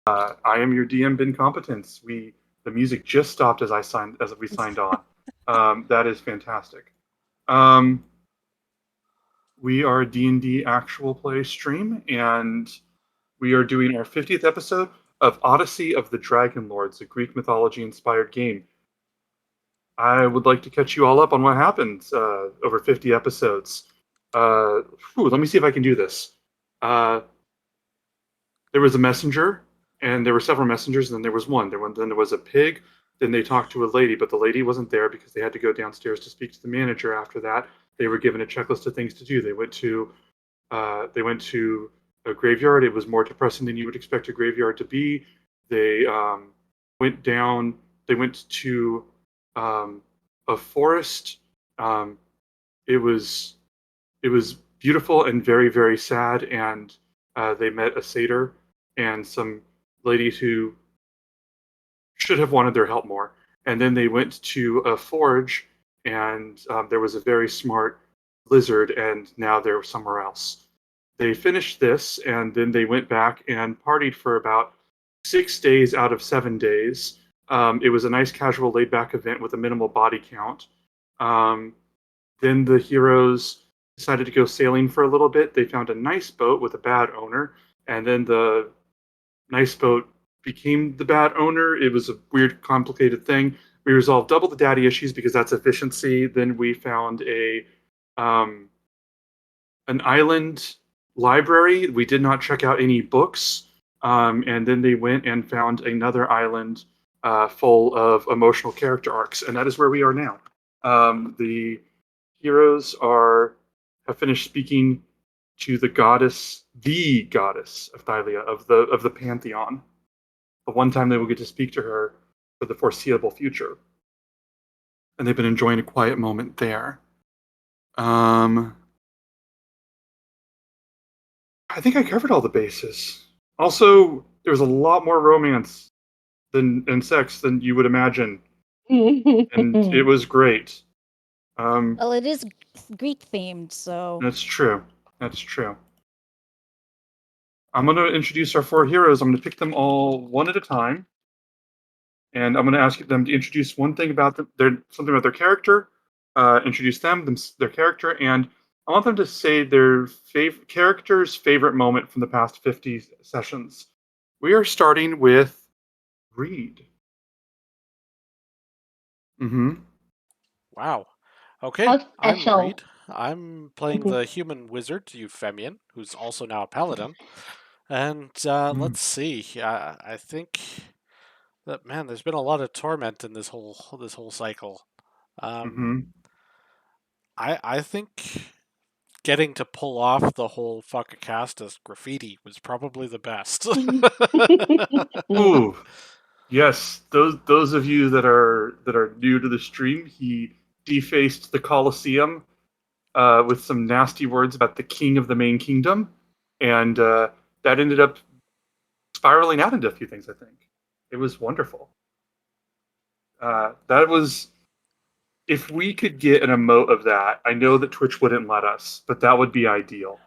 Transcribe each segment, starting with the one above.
I am your DM, Ben Competence. The music just stopped as we signed on. That is fantastic. We are a D&D actual play stream, and we are doing our 50th episode of Odyssey of the Dragonlords, a Greek mythology-inspired game. I would like to catch you all up on what happened over 50 episodes. Let me see if I can do this. There was a messenger, and there were several messengers, and then there was one. Then there was a pig. Then they talked to a lady, but the lady wasn't there because they had to go downstairs to speak to the manager. After that, they were given a checklist of things to do. They went to a graveyard. It was more depressing than you would expect a graveyard to be. They went down. They went to a forest. It was beautiful and very, very sad. And they met a satyr and some ladies who should have wanted their help more. And then they went to a forge, and there was a very smart lizard, and now they're somewhere else. They finished this, and then they went back and partied for about 6 days out of 7 days. It was a nice, casual, laid-back event with a minimal body count. Then the heroes decided to go sailing for a little bit. They found a nice boat with a bad owner, and then the nice boat became the bad owner. It was a weird, complicated thing. We resolved double the daddy issues because that's efficiency. Then we found an island library. We did not check out any books. And then they went and found another island full of emotional character arcs. And that is where we are now. The heroes have finished speaking to the goddess of Thylia, of the Pantheon. The one time they will get to speak to her for the foreseeable future. And they've been enjoying a quiet moment there. I think I covered all the bases. Also, there was a lot more romance and sex than you would imagine. And it was great. Well, it is Greek themed, so... That's true. I'm going to introduce our 4 heroes. I'm going to pick them all one at a time. And I'm going to ask them to introduce one thing about something about their character, introduce their character, and I want them to say their character's favorite moment from the past 50 sessions. We are starting with Reed. Wow. Okay, I'm Reed. I'm playing the human wizard, Euphemian, who's also now a paladin. And let's see. I think that, man, there's been a lot of torment in this whole cycle. I think getting to pull off the whole fuck a cast as graffiti was probably the best. Ooh, yes. Those of you that are new to the stream, he defaced the Colosseum with some nasty words about the king of the main kingdom, and that ended up spiraling out into a few things. I think it was wonderful. That was. If we could get an emote of that, I know that Twitch wouldn't let us, but that would be ideal.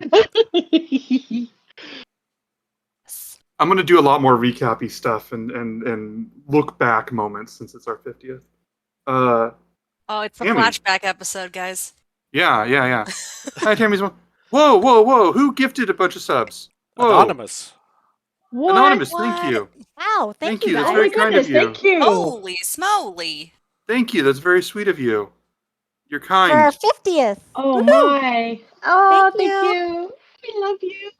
I'm going to do a lot more recap-y stuff and look back moments since it's our 50th. It's the Tammy. flashback episode, guys. Yeah. Hi, Tammy's mom. Whoa. Who gifted a bunch of subs? Whoa. Anonymous. What? Anonymous, thank you. Wow, thank you, That's guys. very kind of you. Thank you. Holy smoly. Thank you. That's very sweet of you. You're kind. For our 50th. Oh, Woohoo! my. Oh, Thank thank you. We love you.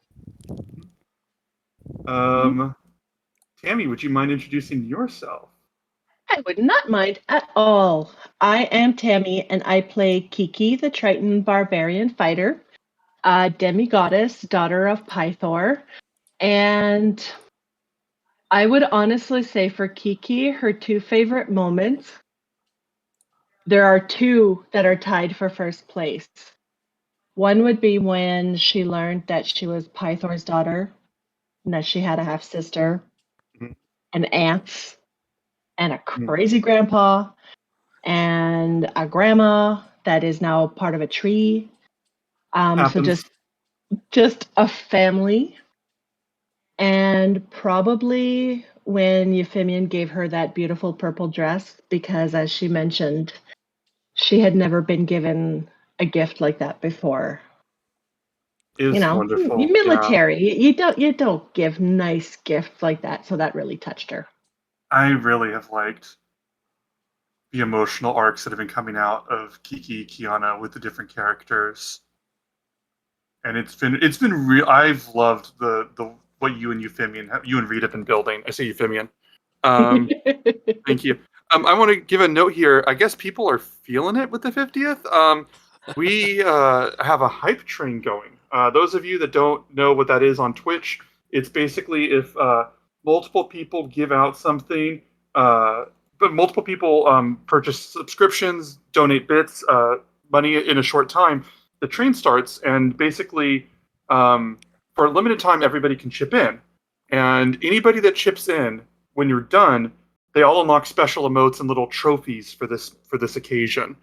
Tammy, would you mind introducing yourself? I would not mind at all. I am Tammy, and I play Kiki, the Triton barbarian fighter, demi-goddess, daughter of Pythor. And I would honestly say for Kiki, her 2 favorite moments, there are 2 that are tied for first place. One would be when she learned that she was Pythor's daughter, and that she had a half-sister, and aunts, and a crazy grandpa, and a grandma that is now part of a tree. So just a family. And probably when Euphemian gave her that beautiful purple dress, because as she mentioned, she had never been given a gift like that before. Is wonderful. Military. Yeah. You don't give nice gifts like that, so that really touched her. I really have liked the emotional arcs that have been coming out of Kiki, Kiana with the different characters, and it's been real. I've loved the what you and Reed have been building. I say Euphemian. Thank you. I want to give a note here. I guess people are feeling it with the 50th. We have a hype train going. Those of you that don't know what that is on Twitch, it's basically if multiple people give out something, but multiple people purchase subscriptions, donate bits, money in a short time, the train starts, and basically for a limited time, everybody can chip in. And anybody that chips in, when you're done, they all unlock special emotes and little trophies for this occasion.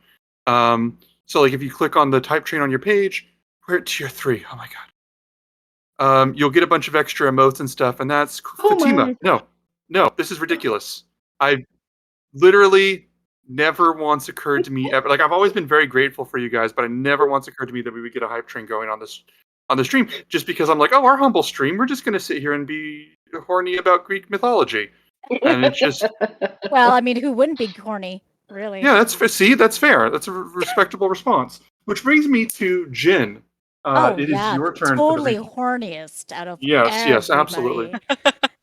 So like if you click on the type train on your page, we're at tier 3. Oh my god. You'll get a bunch of extra emotes and stuff, and that's Fatima. No, this is ridiculous. I literally never once occurred to me ever. Like I've always been very grateful for you guys, but it never once occurred to me that we would get a hype train going on the stream, just because I'm like, oh, our humble stream, we're just gonna sit here and be horny about Greek mythology. And it's just well, I mean, who wouldn't be corny, really? Yeah, that's fair. See, that's fair. That's a respectable response. Which brings me to Jin. It is your turn. Totally horniest out of yes, absolutely.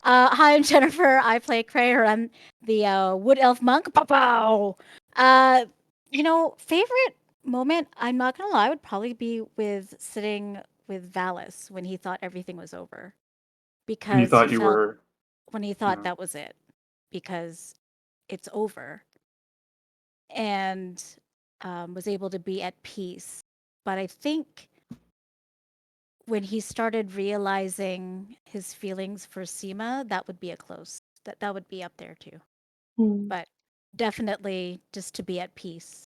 Hi, I'm Jennifer. I play Crayer. I'm the wood elf monk. Pow. Favorite moment, I'm not gonna lie, would probably be with sitting with Valis when he thought everything was over. Because when he thought that was it. Because it's over. And was able to be at peace. But I think when he started realizing his feelings for Seema, that would be a close. That would be up there too. But definitely just to be at peace.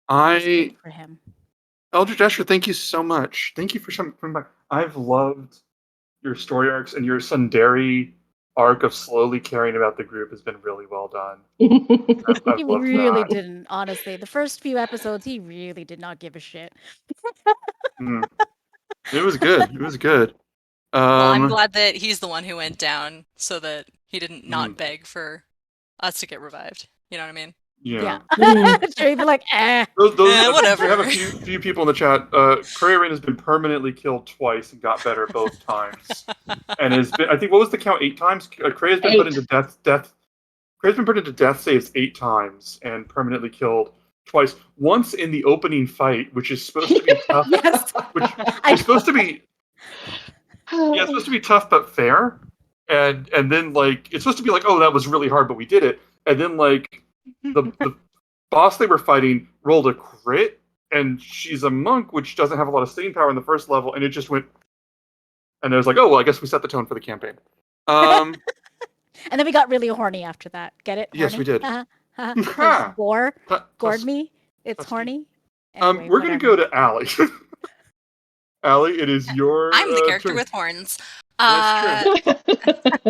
For him. Eldritch Escher, thank you so much. Thank you for coming back. I've loved your story arcs, and your Sundari arc of slowly caring about the group has been really well done. He really didn't, honestly. The first few episodes, he really did not give a shit. It was good. It was good. Well, I'm glad that he's the one who went down so that he didn't not beg for us to get revived. You know what I mean? Yeah. Sure, he'd be like, whatever. We have a few people in the chat. Crayon has been permanently killed twice and got better both times. And has been, I think, what was the count? 8 times? Cray's been put into death. Cray's been put into death saves 8 times and permanently killed twice. Once in the opening fight, which is supposed to be tough. Yes. Which is supposed to be. Yeah, it's supposed to be tough but fair. And then it's supposed to be like, oh, that was really hard, but we did it. And then the boss they were fighting rolled a crit, and she's a monk, which doesn't have a lot of staying power in the first level, and it just went. And it was like, oh, well, I guess we set the tone for the campaign. And then we got really horny after that. Get it? Horny? Yes, we did. Gored me. It's horny. Anyway, we're going to go to Allie. Allie, it is your I'm the character with horns. That's true.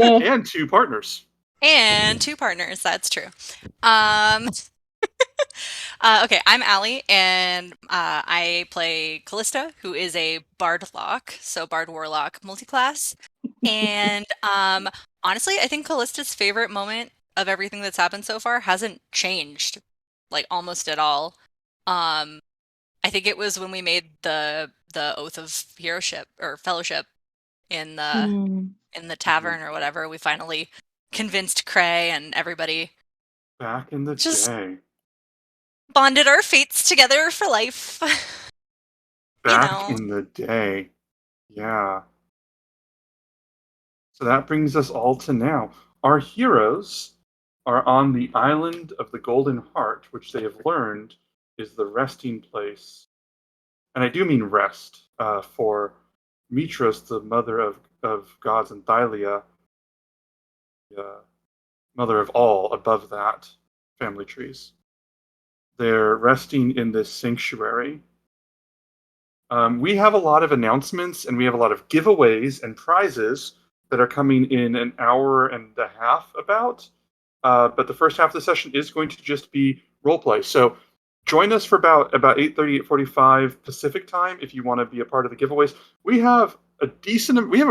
And 2 partners. And 2 partners, that's true. Okay, I'm Allie, and I play Callista, who is a Bardlock, so Bard Warlock multiclass. And honestly, I think Callista's favorite moment of everything that's happened so far hasn't changed, almost at all. I think it was when we made the oath of heroship or fellowship in the tavern or whatever. We finally convinced Cray and everybody. Back in the day. Bonded our fates together for life. Back in the day. Yeah. So that brings us all to now. Our heroes are on the island of the Golden Heart, which they have learned is the resting place. And I do mean rest, for Mitros, the mother of gods, and Thylia, the mother of all above that family trees. They're resting in this sanctuary. We have a lot of announcements, and we have a lot of giveaways and prizes that are coming in an hour and a half about. But the first half of the session is going to just be roleplay. So join us for about 8:30, 8:45 Pacific time if you want to be a part of the giveaways. We have a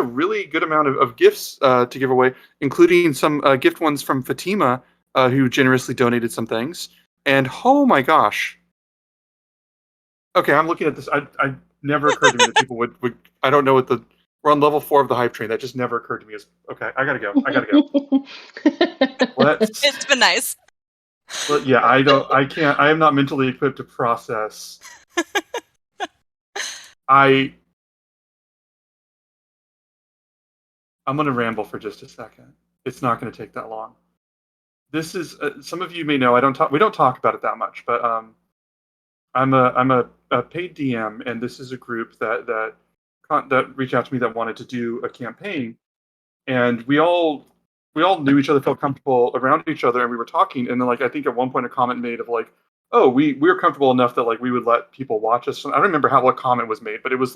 really good amount of gifts to give away, including some gift ones from Fatima, who generously donated some things. And oh my gosh. Okay, I'm looking at this. I never occurred to me that people would I don't know what we're on level 4 of the hype train. That just never occurred to me as okay, I gotta go. It's been nice. Well, yeah, I am not mentally equipped to process. I'm gonna ramble for just a second. It's not gonna take that long. This is some of you may know we don't talk about it that much, but I'm a paid DM, and this is a group that reached out to me that wanted to do a campaign, and we all knew each other, felt comfortable around each other, and we were talking, and then I think at one point a comment made of oh, we're comfortable enough that we would let people watch us. I don't remember what comment was made, but it was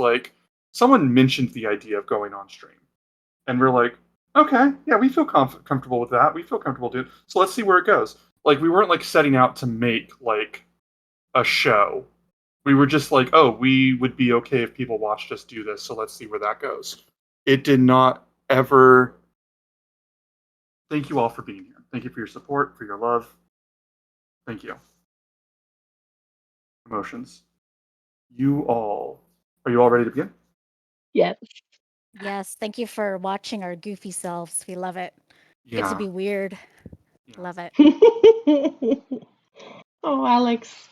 someone mentioned the idea of going on stream, and we're like, okay, yeah, we feel comfortable with that. We feel comfortable doing it. So let's see where it goes. We weren't setting out to make a show. We were just oh, we would be okay if people watched us do this. So let's see where that goes. It did not ever. Thank you all for being here. Thank you for your support, for your love. Thank you. Emotions. Are you all ready to begin? Yes. Yes. Thank you for watching our goofy selves. We love it. Yeah. Get to be weird. Yeah. Love it. Oh, Alex.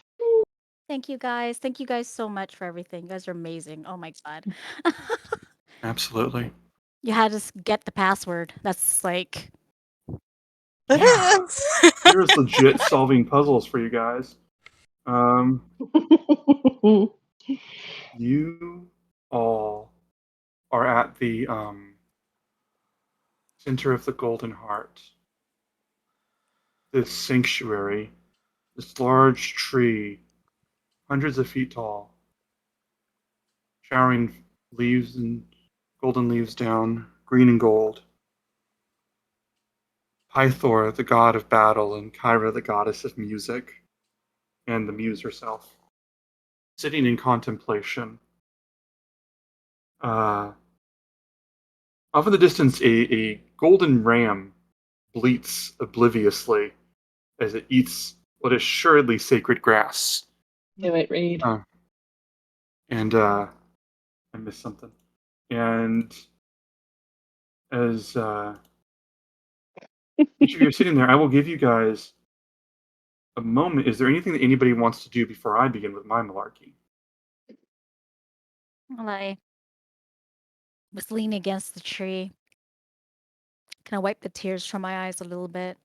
Thank you guys. Thank you guys so much for everything. You guys are amazing. Oh my God. Absolutely. You had to get the password. That's Yeah. Here's legit solving puzzles for you guys. You all are at the center of the Golden Heart. This sanctuary, this large tree, hundreds of feet tall, showering leaves and golden leaves down, green and gold. Pythor, the god of battle, and Kyra, the goddess of music, and the muse herself, sitting in contemplation. Off in the distance, a golden ram bleats obliviously as it eats what is assuredly sacred grass. Do it, Reed. And I missed something. And as each of you are sitting there, I will give you guys a moment. Is there anything that anybody wants to do before I begin with my malarkey? Well, I was leaning against the tree. Can I wipe the tears from my eyes a little bit?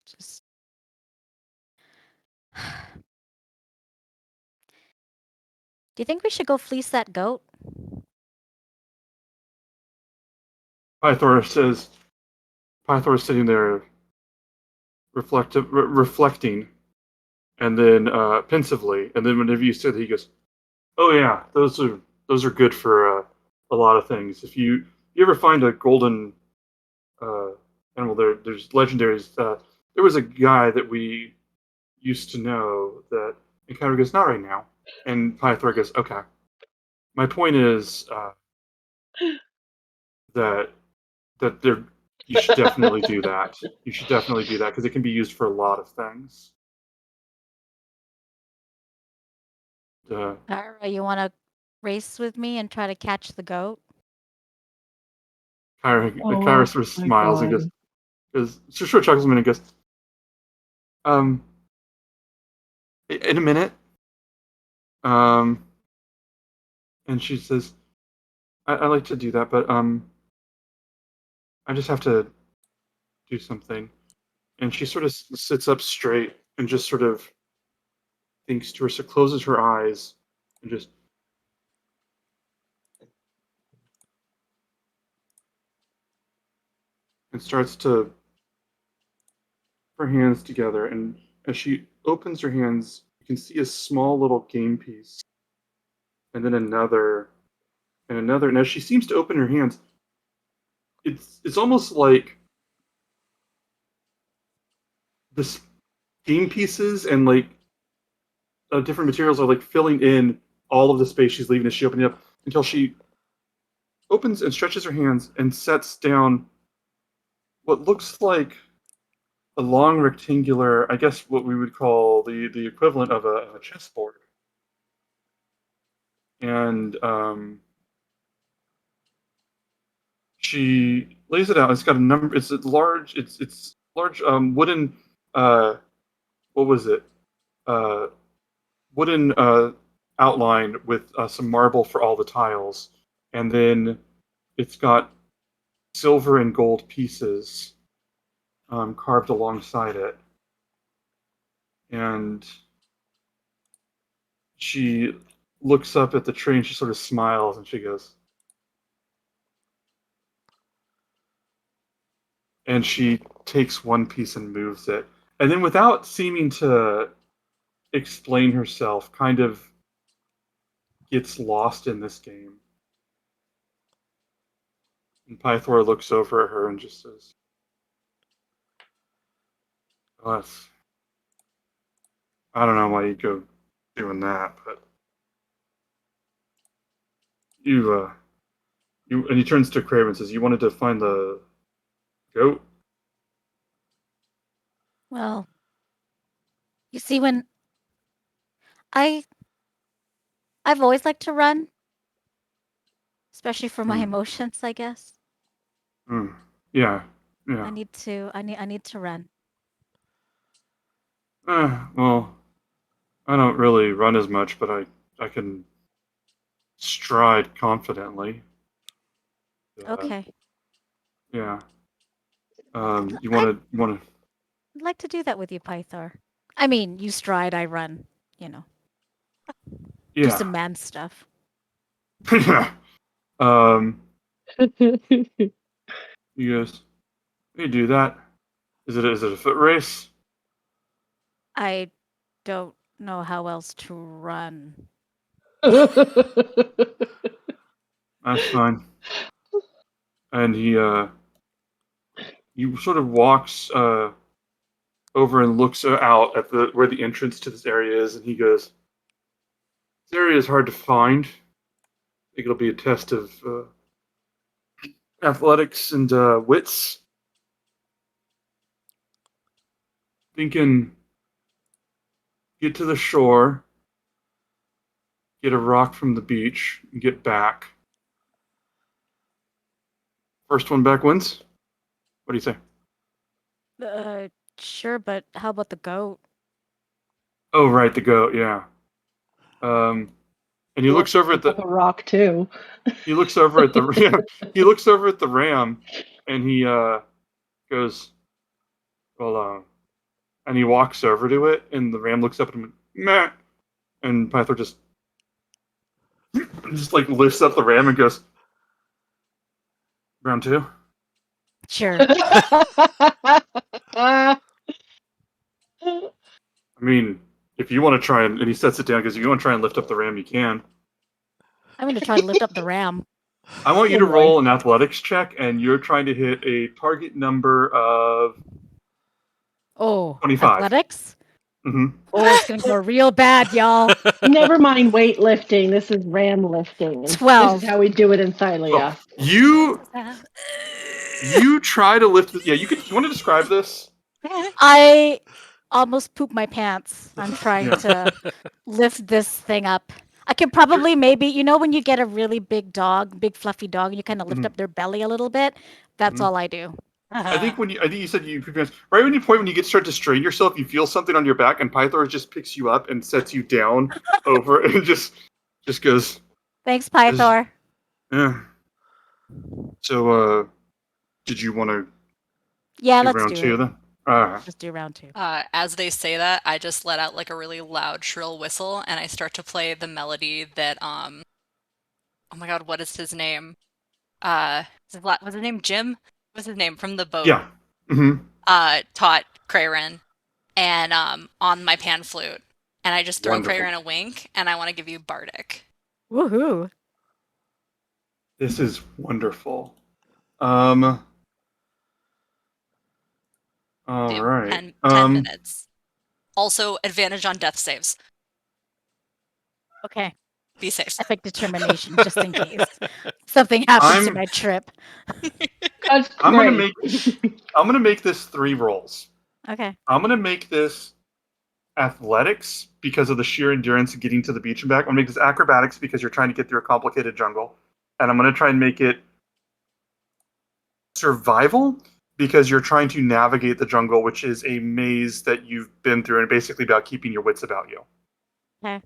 Just. Do you think we should go fleece that goat? Pythor is sitting there reflecting, and then pensively, and then whenever you said, he goes, "Oh yeah, those are good for a lot of things. If you ever find a golden animal, there's legendaries. There was a guy that we used to know that." And Kyra goes, "Not right now." And Pythor goes, "Okay. My point is that there you should definitely do that. You should definitely do that because it can be used for a lot of things." Kyra, you want to race with me and try to catch the goat? Kyra sort of smiles and goes, she sort of chuckles a minute and goes, in a minute. And she says, I like to do that, but I just have to do something. And she sort of sits up straight and just sort of thinks to herself, closes her eyes, and just and starts to put her hands together. And as she opens her hands, you can see a small little game piece, and then another, and another. And as she seems to open her hands, it's almost like the game pieces and like different materials are like filling in all of the space she's leaving as she opens it up until she opens and stretches her hands and sets down what looks like a long rectangular, I guess what we would call the equivalent of a chessboard. And she lays it out. It's got a number. It's a large. It's large wooden. What was it? Wooden outline with some marble for all the tiles, and then it's got silver and gold pieces carved alongside it. And she looks up at the tree and she sort of smiles and she goes, and she takes one piece and moves it. And then without seeming to explain herself, kind of gets lost in this game. And Pythor looks over at her and just says, well, I don't know why you go doing that, but you and he turns to Craven and says, you wanted to find the goat? Well, you see, when I've always liked to run, especially for my emotions, I guess. Yeah. I need to run. Well, I don't really run as much, but I can stride confidently. Okay. Yeah. You want to? I'd like to do that with you, Pythor. I mean, you stride, I run. You know. Yeah. Do some man stuff. Yeah. You guys, you do that. Is it a foot race? I don't know how else to run. That's fine. And he sort of walks over and looks out at where the entrance to this area is, and he goes, "This area is hard to find. I think it'll be a test of athletics and wits. Thinking, get to the shore, get a rock from the beach, and get back. First one back wins. What do you say?" Sure, but how about the goat? Oh, right, the goat. Yeah. And he looks over at the rock too. He looks over at the he looks over at the ram, and he goes, "Well," and he walks over to it, and the ram looks up at him, meh, and Pythor just like lifts up the ram and goes, "Round two." Sure. I mean, if you want to try and he sets it down because if you want to try and lift up the ram, you can. I'm going to try to lift up the ram. I want you to roll an athletics check, and you're trying to hit a target number of 25. Athletics? Mm-hmm. Oh, it's going to go real bad, y'all. Never mind weightlifting. This is ram lifting. 12. This is how we do it in Thylia. Oh, you try to lift it. Yeah, you want to describe this? I almost pooped my pants. I'm trying to lift this thing up. I can probably maybe, when you get a really big dog, big fluffy dog, and you kind of lift up their belly a little bit. That's all I do. I think you said you poop your pants. Right when you start to strain yourself, you feel something on your back, and Pythor just picks you up and sets you down over, and just goes. Thanks, Pythor. Yeah. So, did you want to? Yeah, do let's round do two it. then. Let's do round two. As they say that, I just let out like a really loud, shrill whistle, and I start to play the melody that oh my god, what is his name? Was his name Jim? What's his name from the boat? Yeah. Mm-hmm. Taught Crayren, and on my pan flute, and I just throw Wonderful. Crayren a wink, and I want to give you Bardic. Woohoo! This is wonderful. All right. 10 minutes. Also, advantage on death saves. Okay. Be safe. Epic determination, just in case something happens to my trip. I'm gonna make this 3 rolls. Okay. I'm gonna make this athletics because of the sheer endurance of getting to the beach and back. I'm gonna make this acrobatics because you're trying to get through a complicated jungle, and I'm gonna try and make it survival because you're trying to navigate the jungle, which is a maze that you've been through, and basically about keeping your wits about you. Okay.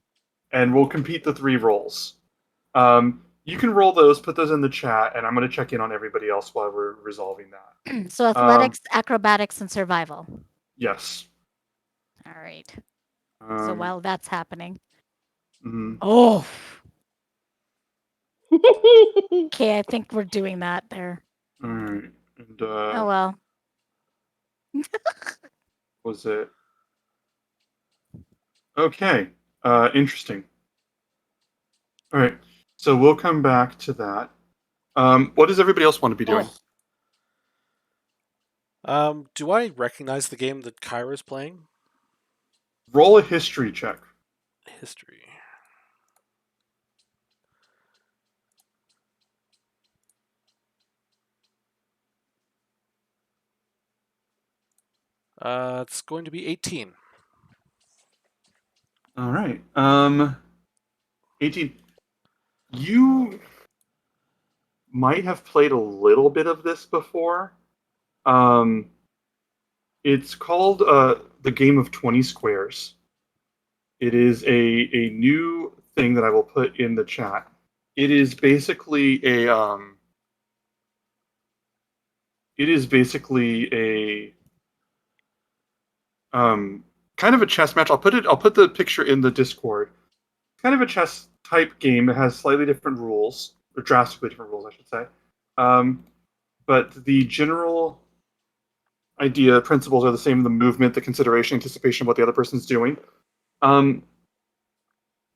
And we'll compete the 3 rolls. You can roll those, put those in the chat, and I'm going to check in on everybody else while we're resolving that. So athletics, acrobatics, and survival. Yes. All right. So while that's happening. Mm-hmm. Oh. Okay, I think we're doing that there. All right. And, oh well. Was it? Okay. Interesting. All right. So we'll come back to that. What does everybody else want to be doing? Do I recognize the game that Kyra's playing? Roll a history check. History. It's going to be 18. All right. 18. You might have played a little bit of this before. It's called the game of 20 squares. It is a new thing that I will put in the chat. It is basically a kind of a chess match. I'll put the picture in the Discord. It's kind of a chess type game. It has slightly different rules, or drastically different rules, I should say. But the general idea, principles are the same: the movement, the consideration, anticipation of what the other person's doing. The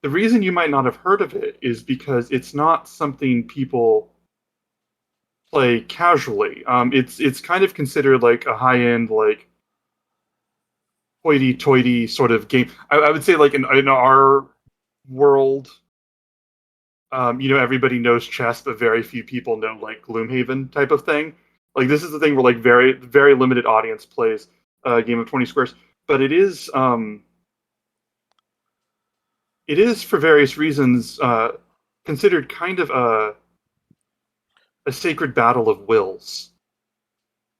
reason you might not have heard of it is because it's not something people play casually. It's kind of considered like a high-end, like hoity-toity sort of game. I would say like in our world, everybody knows chess, but very few people know like Gloomhaven type of thing. Like this is the thing where like very, very limited audience plays a game of 20 squares. But it is for various reasons considered kind of a sacred battle of wills.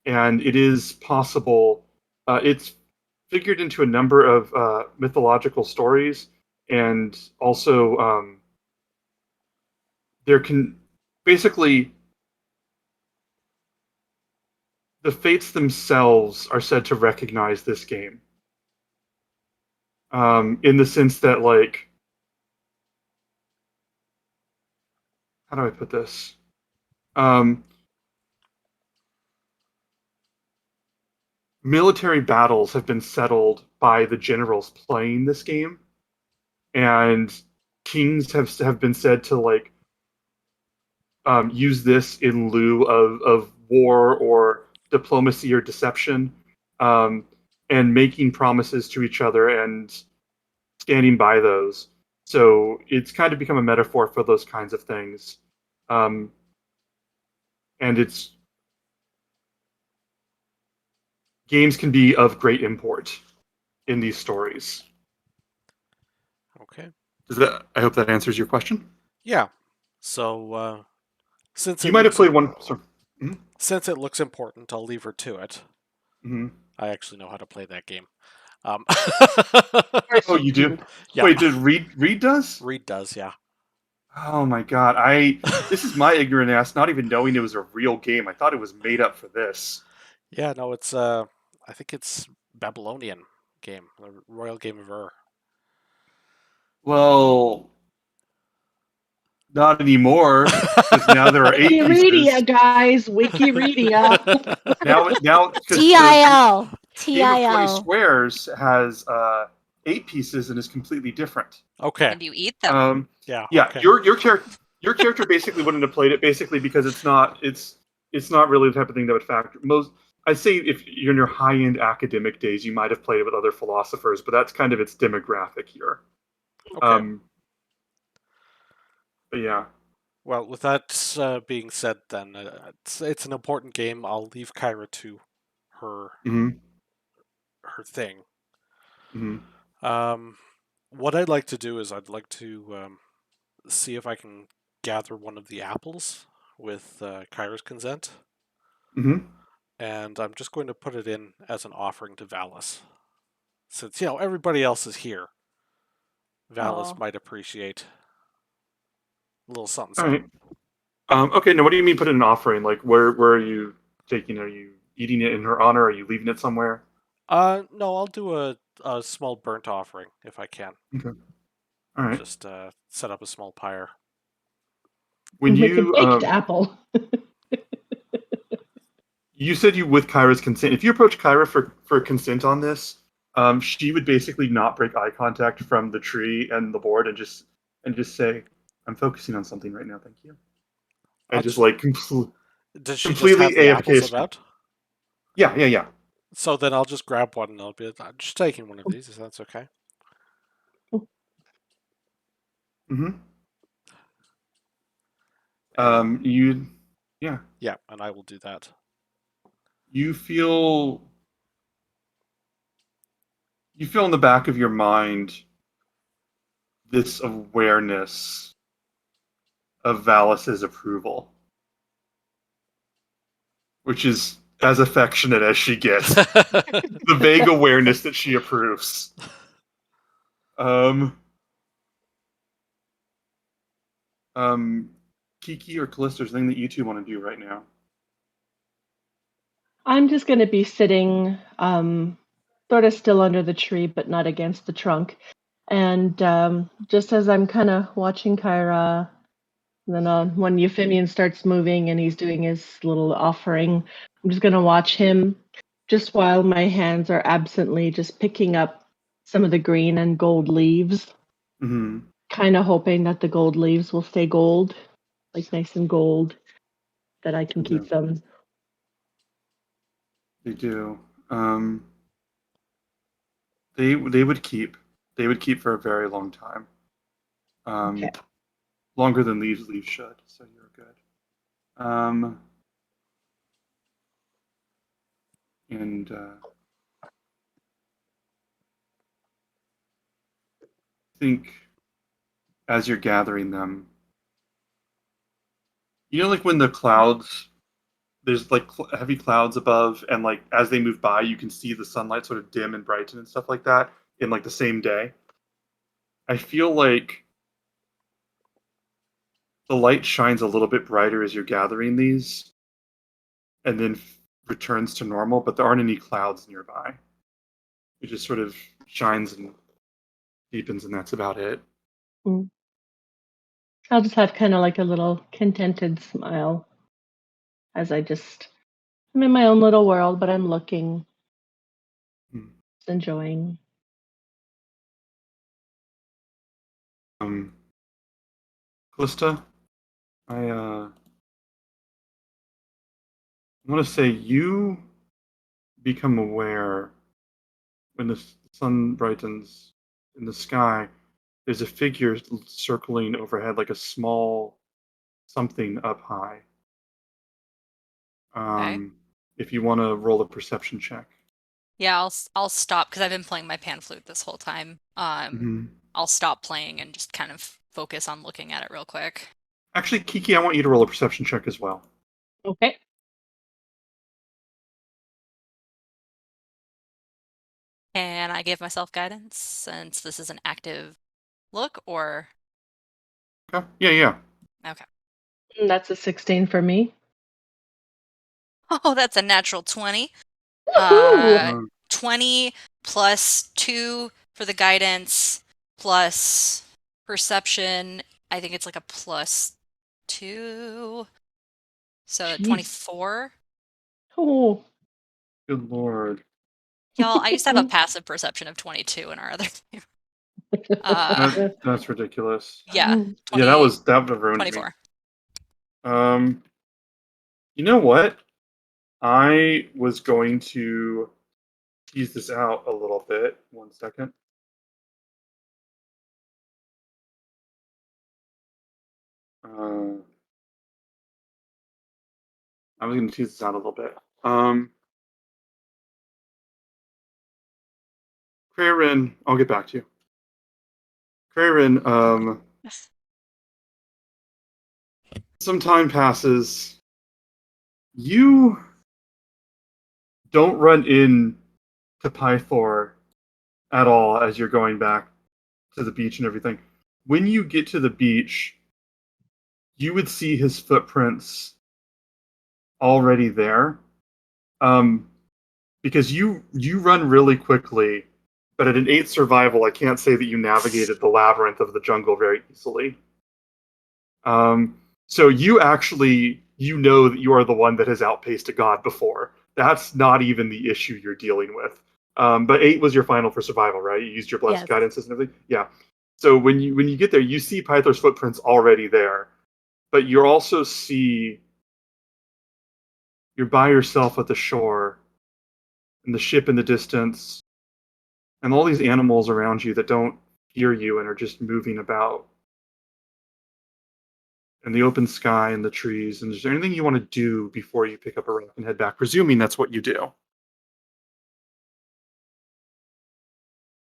And it is possible, it's figured into a number of mythological stories, and also there can basically the fates themselves are said to recognize this game in the sense that, like, how do I put this? Military battles have been settled by the generals playing this game, and kings have been said to like use this in lieu of war or diplomacy or deception, and making promises to each other and standing by those. So it's kind of become a metaphor for those kinds of things, and games can be of great import in these stories. Okay. I hope that answers your question. Yeah. So since you might have played one. Sorry. Mm-hmm. Since it looks important, I'll leave her to it. Mm-hmm. I actually know how to play that game. Oh, you do? Yeah. Wait, did Reed does? Reed does, yeah. Oh my god! This is my ignorant ass not even knowing it was a real game. I thought it was made up for this. Yeah, no, it's I think it's Babylonian game, the Royal Game of Ur. Well, not anymore, because now there are 8 pieces. Wikipedia, guys, Wikipedia. now TIL. Game of 20 Squares has 8 pieces and is completely different. Okay. And you eat them. Yeah. Yeah. Okay. Your character basically wouldn't have played it basically because it's it's not really the type of thing that would factor most. I'd say if you're in your high-end academic days, you might have played it with other philosophers, but that's kind of its demographic here. Okay. But yeah. Well, with that being said, then it's an important game. I'll leave Kyra to her her thing. What I'd like to do is I'd like to see if I can gather one of the apples with Kyra's consent. And I'm just going to put it in as an offering to Valis. Since, everybody else is here. Valis might appreciate a little something. All right. Okay, now what do you mean put in an offering? Like, where are you taking? Are you eating it in her honor? Are you leaving it somewhere? No, I'll do a small burnt offering if I can. Okay. All right. Just set up a small pyre. When Make you a baked apple. You said you with Kyra's consent. If you approach Kyra for consent on this, she would basically not break eye contact from the tree and the board and just say, "I'm focusing on something right now, thank you." And just like Does she completely just have the apples AFK. about? Yeah. So then I'll just grab one and I'll be just taking one of these, if that's okay. Yeah, and I will do that. You feel in the back of your mind this awareness of Valis's approval, which is as affectionate as she gets. The vague awareness that she approves. Kiki or Callista, is there anything that you two want to do right now? I'm just going to be sitting sort of still under the tree, but not against the trunk. And just as I'm kind of watching Kyra, then when Euphemian starts moving and he's doing his little offering, I'm just going to watch him just while my hands are absently just picking up some of the green and gold leaves. Kind of hoping that the gold leaves will stay gold, like nice and gold, that I can keep them. They do. They would keep. They would keep for a very long time. Okay. Longer than leaves should. So you're good. I think as you're gathering them, like when the clouds, there's like heavy clouds above, and like as they move by, you can see the sunlight sort of dim and brighten and stuff like that in like the same day. I feel like the light shines a little bit brighter as you're gathering these, and then returns to normal, but there aren't any clouds nearby. It just sort of shines and deepens, and that's about it. I'll just have kind of like a little contented smile as I'm in my own little world, but I'm looking, enjoying. Callista, I want to say you become aware when the sun brightens in the sky, there's a figure circling overhead like a small something up high. If you want to roll a perception check. Yeah, I'll stop because I've been playing my pan flute this whole time. I'll stop playing and just kind of focus on looking at it real quick. Actually, Kiki, I want you to roll a perception check as well. Okay. And I give myself guidance since this is an active look, or? Okay. Yeah. Okay. That's a 16 for me. Oh, that's a natural 20. 20 plus 2 for the guidance plus perception. I think it's like a plus 2. So Jeez. 24. Oh. Good Lord. Y'all, I used to have a passive perception of 22 in our other game. That's ridiculous. Yeah. 20, yeah, that ruined 24. me. You know what? I was going to tease this out a little bit. 1 second. I was going to tease this out a little bit. Crayrin, I'll get back to you. Crayrin, some time passes. You don't run in to Pythor at all as you're going back to the beach and everything. When you get to the beach, you would see his footprints already there. Because you run really quickly, but at an 8 survival, I can't say that you navigated the labyrinth of the jungle very easily. So you actually, know that you are the one that has outpaced a god before. That's not even the issue you're dealing with. But 8 was your final for survival, right? You used your blessed guidances and everything. Yeah. So when you get there, you see Pythor's footprints already there, but you also see you're by yourself at the shore, and the ship in the distance, and all these animals around you that don't hear you and are just moving about. And the open sky and the trees. And is there anything you want to do before you pick up a rock and head back? Presuming that's what you do.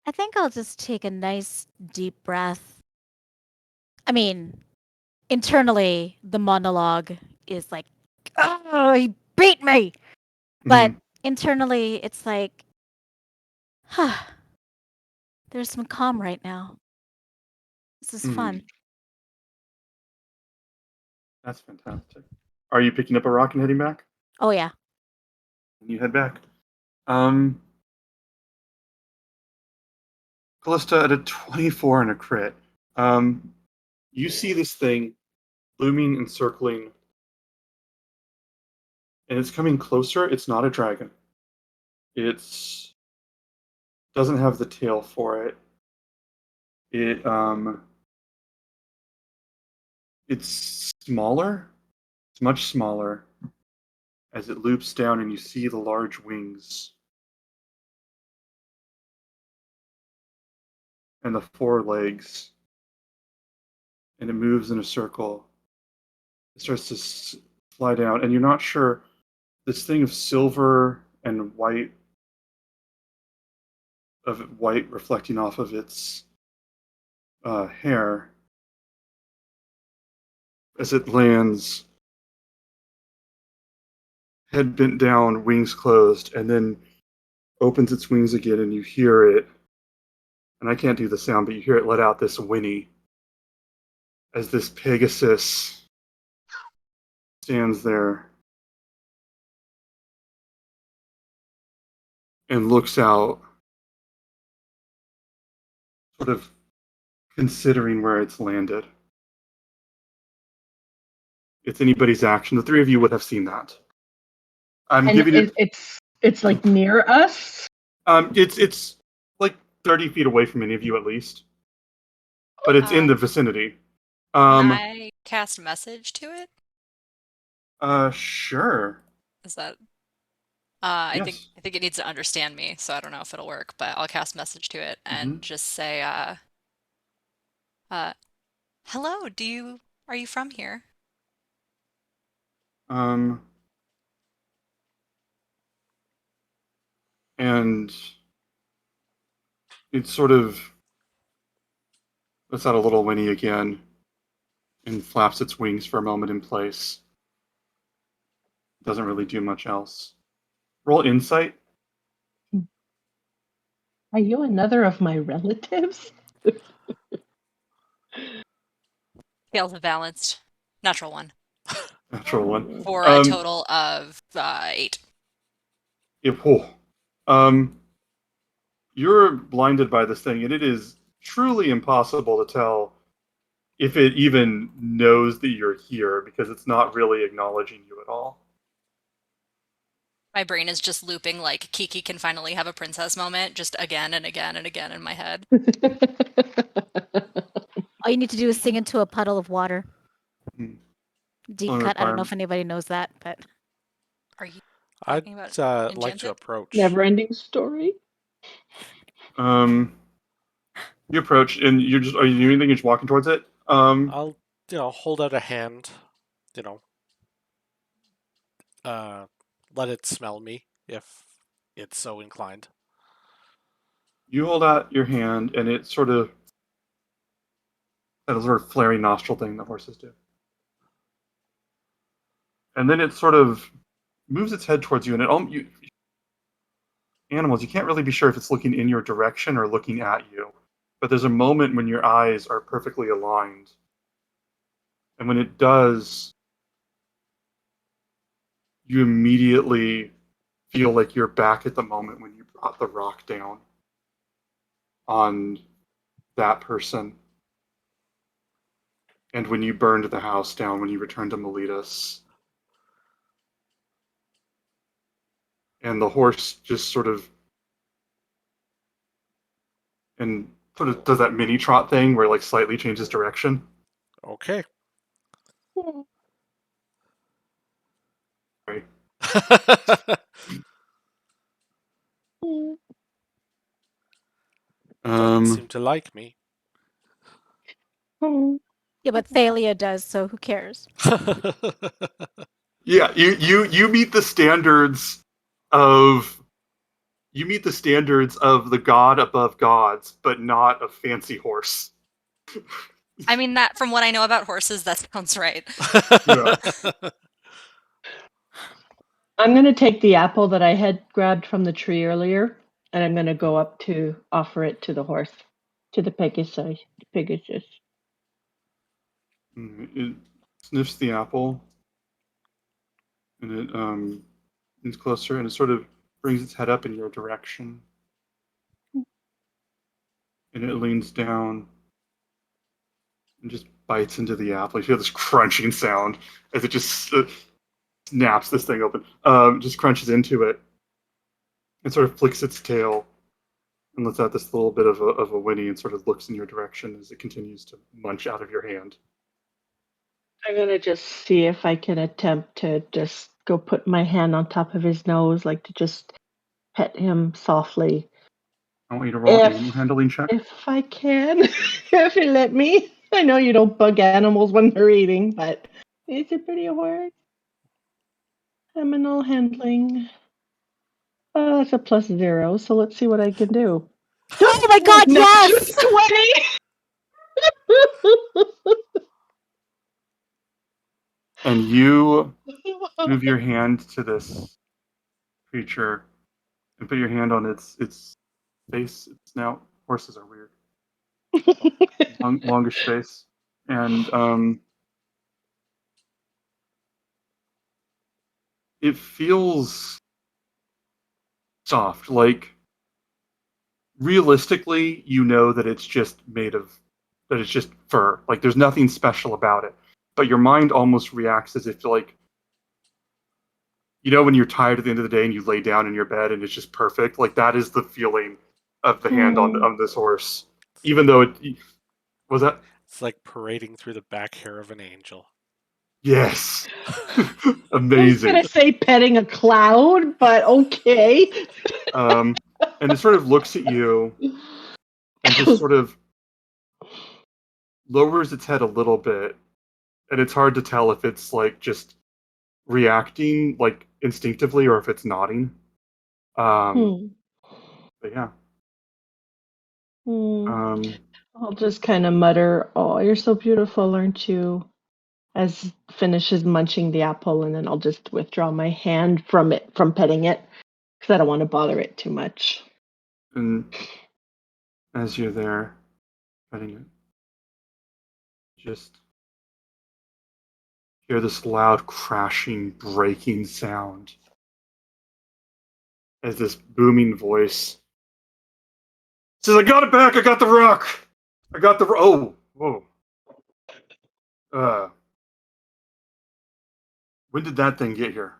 I think I'll just take a nice deep breath. I mean, internally, the monologue is like, oh, he beat me. But internally, it's like, huh, there's some calm right now. This is fun. That's fantastic. Are you picking up a rock and heading back? Oh, yeah. And you head back. Callista at a 24 and a crit. You see this thing looming and circling, and it's coming closer. It's not a dragon. It's doesn't have the tail for it. It's smaller. It's much smaller as it loops down, and you see the large wings and the 4 legs, and it moves in a circle. It starts to fly down, and you're not sure. This thing of silver and white, reflecting off of its hair as it lands, head bent down, wings closed, and then opens its wings again, and you hear it. And I can't do the sound, but you hear it let out this whinny as this Pegasus stands there and looks out, sort of considering where it's landed. It's anybody's action. The 3 of you would have seen that. I'm giving it. It's like near us. It's like 30 feet away from any of you at least, but it's in the vicinity. Can I cast message to it? Sure. Is that? Yes. I think it needs to understand me, so I don't know if it'll work, but I'll cast message to it and just say, hello, are you from here? And it sort of lets out a little whinny again and flaps its wings for a moment in place. Doesn't really do much else. Roll insight. Are you another of my relatives? Scales have balanced. Natural 1. Natural 1. For a total of 8. You're blinded by this thing, and it is truly impossible to tell if it even knows that you're here, because it's not really acknowledging you at all. My brain is just looping like Kiki can finally have a princess moment, just again and again and again in my head. All you need to do is sing into a puddle of water. Deep cut. I don't know if anybody knows that, but Are you I'd talking about like to Enchanted? approach. Never-ending story. You approach, and are you doing anything? You're just walking towards it. I'll hold out a hand. Let it smell me if it's so inclined. You hold out your hand, and it sort of that sort of flaring nostril thing that horses do, and then it sort of moves its head towards you, and animals, you can't really be sure if it's looking in your direction or looking at you. But there's a moment when your eyes are perfectly aligned. And when it does, you immediately feel like you're back at the moment when you brought the rock down on that person. And when you burned the house down, when you returned to Miletus. And the horse just sort of does that mini trot thing where it like slightly changes direction. Okay. Right. Doesn't seem to like me. Yeah, but Thalia does, so who cares? Yeah, you meet the standards of the god above gods, but not a fancy horse. I mean, that from what I know about horses, that sounds right. Yeah. I'm going to take the apple that I had grabbed from the tree earlier, and I'm going to go up to offer it to the horse, to the Pegasus. It sniffs the apple, and it is closer, and it sort of brings its head up in your direction, and it leans down and just bites into the apple. You hear this crunching sound as it just snaps this thing open. Just crunches into it, and sort of flicks its tail and lets out this little bit of a whinny and sort of looks in your direction as it continues to munch out of your hand. I'm going to just see if I can attempt to just go put my hand on top of his nose, like to just pet him softly. I want you to roll an animal handling check. If I can, if you let me. I know you don't bug animals when they're eating, but is it pretty hard? Animal handling. That's a +0, so let's see what I can do. Oh my god, yes! 20! And you move your hand to this creature and put your hand on its face, its snout. Horses are weird. Longish face. And it feels soft. Like, realistically, you know that it's just fur. Like, there's nothing special about it. But your mind almost reacts as if, like, you know when you're tired at the end of the day and you lay down in your bed and it's just perfect? Like, that is the feeling of the hand on this horse. Even though it... Was that? It's like parading through the back hair of an angel. Yes. Amazing. I was going to say petting a cloud, but okay. And it sort of looks at you and just sort of lowers its head a little bit. And it's hard to tell if it's like just reacting like instinctively or if it's nodding. But yeah. I'll just kind of mutter, "Oh, you're so beautiful, aren't you?" As finishes munching the apple, and then I'll just withdraw my hand from petting it, because I don't want to bother it too much. And as you're there petting it, just hear this loud crashing, breaking sound as this booming voice says, "I got it back! I got the rock! I got the... Oh! Whoa. When did that thing get here?"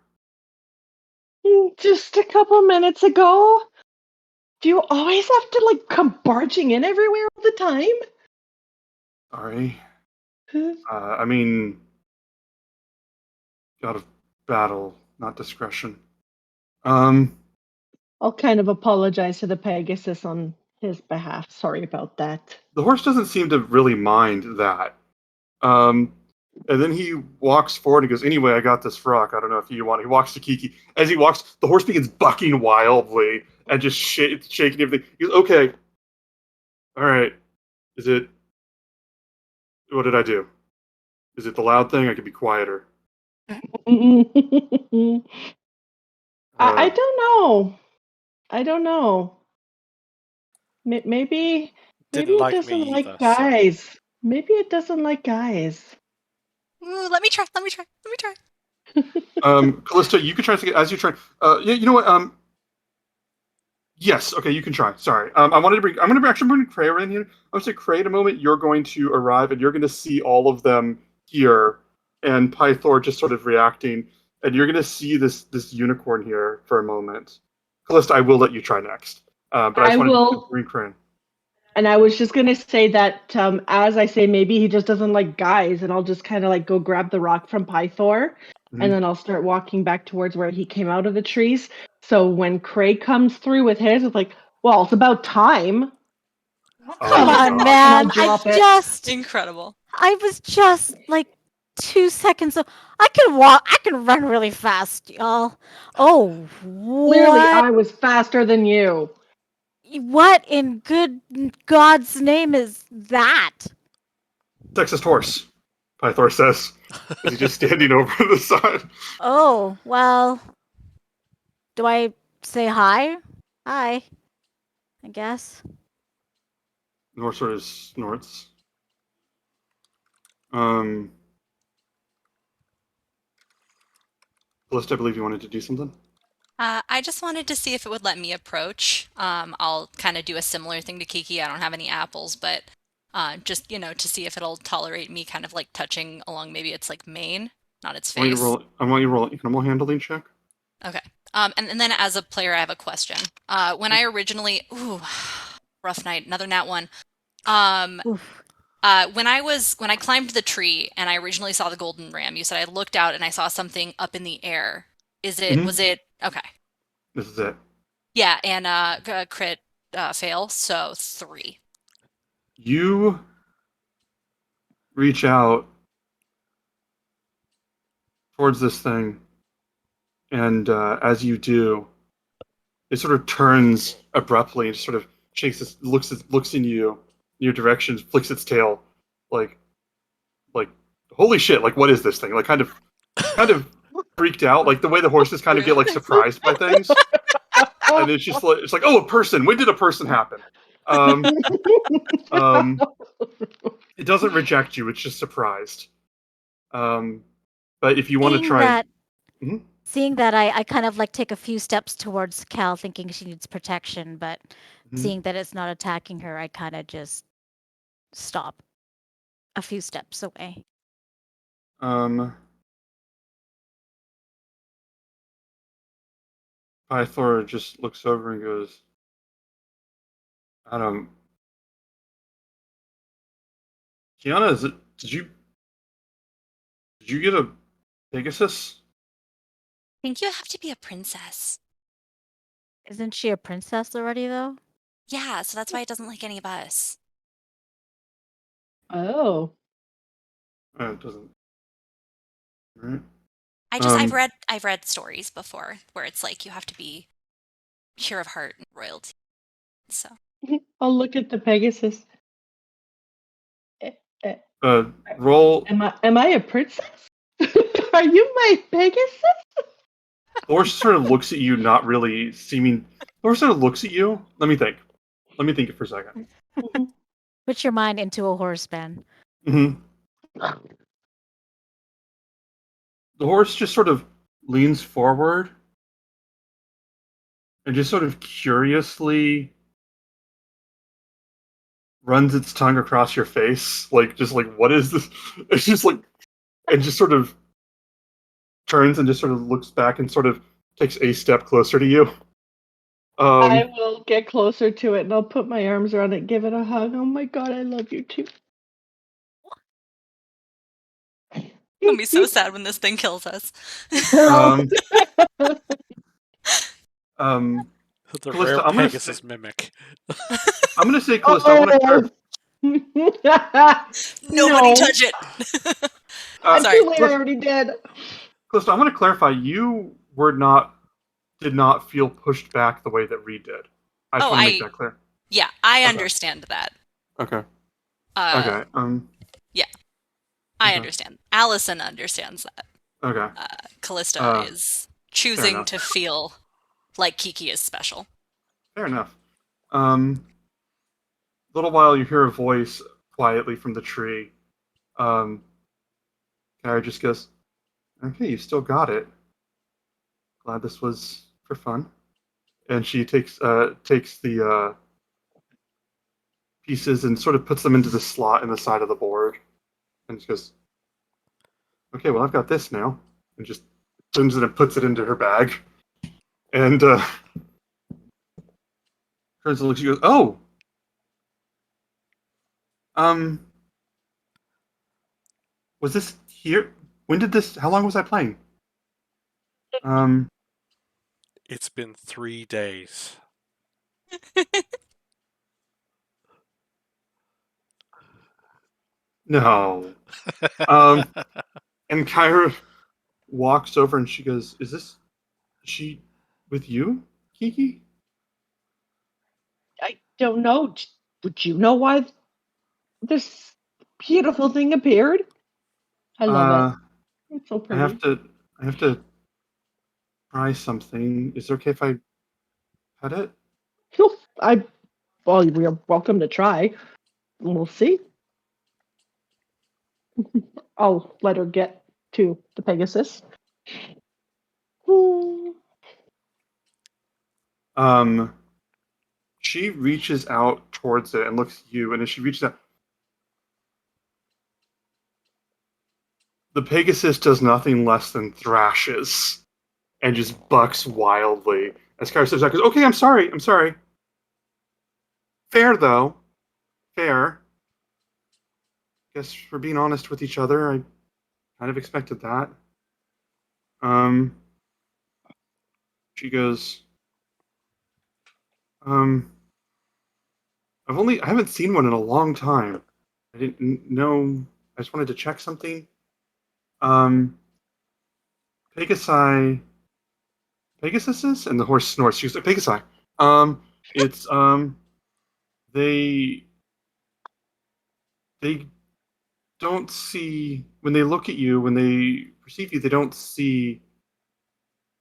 Just a couple minutes ago. Do you always have to, like, come barging in everywhere all the time? Sorry. I mean, God of battle not discretion. I'll kind of apologize to the Pegasus on his behalf. Sorry about that. The horse doesn't seem to really mind that. And then he walks forward and goes, anyway, I got this frock. I don't know if you want it. He walks to Kiki. As he walks, the horse begins bucking wildly and just shaking everything. He goes, okay. All right. Is it... What did I do? Is it the loud thing? I could be quieter. I don't know. I don't know. Maybe it doesn't like guys. So. Maybe it doesn't like guys. Ooh, let me try. Callista, you can try to get as you try. Yeah, you know what? Yes. Okay, you can try. Sorry. I'm going to actually bring Kreia in here. I'm going to say, Kreia, in a moment, you're going to arrive and you're going to see all of them here, and Pythor just sort of reacting, and you're going to see this unicorn here for a moment. Callista, I will let you try next. But I just wanted to bring Kreia in. And I was just going to say that as I say, maybe he just doesn't like guys, and I'll just kind of like go grab the rock from Pythor, and then I'll start walking back towards where he came out of the trees. So when Kreia comes through with his, it's like, well, it's about time. Come on, man. Incredible. I was just like 2 seconds. So I can walk. I can run really fast, y'all. Oh, what? Clearly, I was faster than you. What in good God's name is that? Sexist horse, Pythor says. Is he just standing over the side? Oh, well. Do I say hi? Hi. I guess. North sort of snorts. Callista, I believe you wanted to do something? I just wanted to see if it would let me approach. I'll kind of do a similar thing to Kiki. I don't have any apples, but just, to see if it'll tolerate me kind of like touching along maybe its like mane, not its face. I want you to roll an animal handling check. Okay. And then as a player, I have a question. When I originally... Ooh, rough night. Another nat one. When I climbed the tree and I originally saw the golden ram, you said I looked out and I saw something up in the air. Was it... Okay. This is it. Yeah, and crit fail, so 3. You reach out towards this thing, and as you do, it sort of turns abruptly and just sort of shakes its, looks in your direction, flicks its tail, like holy shit! Like, what is this thing? Like, kind of freaked out, like the way the horses kind of get like surprised by things, and it's just like oh, a person. When did a person happen? It doesn't reject you; it's just surprised. But if you want to try, seeing that, I kind of like take a few steps towards Cal, thinking she needs protection, but seeing that it's not attacking her, I kind of just stop a few steps away. Pythor just looks over and goes, Kiana, did you get a Pegasus? I think you have to be a princess. Isn't she a princess already, though? Yeah, so that's why it doesn't like any of us. Oh. It doesn't. Right. I've read stories before where it's like you have to be pure of heart and royalty. So I'll look at the Pegasus. Roll. Am I a princess? Are you my Pegasus? The horse sort of looks at you, not really seeming. The horse sort of looks at you. Let me think it for a second. Put your mind into a horse, Ben. The horse just sort of leans forward and just sort of curiously runs its tongue across your face, like what is this? It's just like, and just sort of turns and just sort of looks back and sort of takes a step closer to you. I will get closer to it and I'll put my arms around it, give it a hug. Oh my god, I love you too. I'll be so sad when this thing kills us. The Callista, rare Pegasus mimic. I'm going to say, Callista, I want to clarify. Nobody touch it. Sorry. Too late, I already did. Callista, I want to clarify. You did not feel pushed back the way that Reed did. I just want to make that clear. Yeah, I understand that. Okay. Okay. Yeah, I understand. Allison understands that. Okay. Callista is choosing to feel like Kiki is special. Fair enough. Little while, you hear a voice quietly from the tree. Kara just goes, "Okay, you still got it. Glad this was for fun." And she takes the pieces and sort of puts them into the slot in the side of the board, and she goes, "Okay, well, I've got this now," and just turns it and puts it into her bag, and turns and looks. She goes, "Oh, was this here? When did this? How long was I playing?" It's been 3 days. No. And Kyra walks over and she goes, "Is she with you, Kiki?" I don't know. Would you know why this beautiful thing appeared? I love it. It's so pretty. I have to try something. Is it okay if I pet it? Well, we are welcome to try. We'll see. I'll let her get to the Pegasus. She reaches out towards it and looks at you, and as she reaches out, the Pegasus does nothing less than thrashes and just bucks wildly. As Kyra steps out, goes, "Okay, I'm sorry. Fair, though. Fair. Guess for being honest with each other, I kind of expected that." She goes, I haven't seen one in a long time. I didn't know. I just wanted to check something. Pegasus, and the horse snorts. She goes, "Pegasi. It's they don't see when they look at you, when they perceive you, they don't see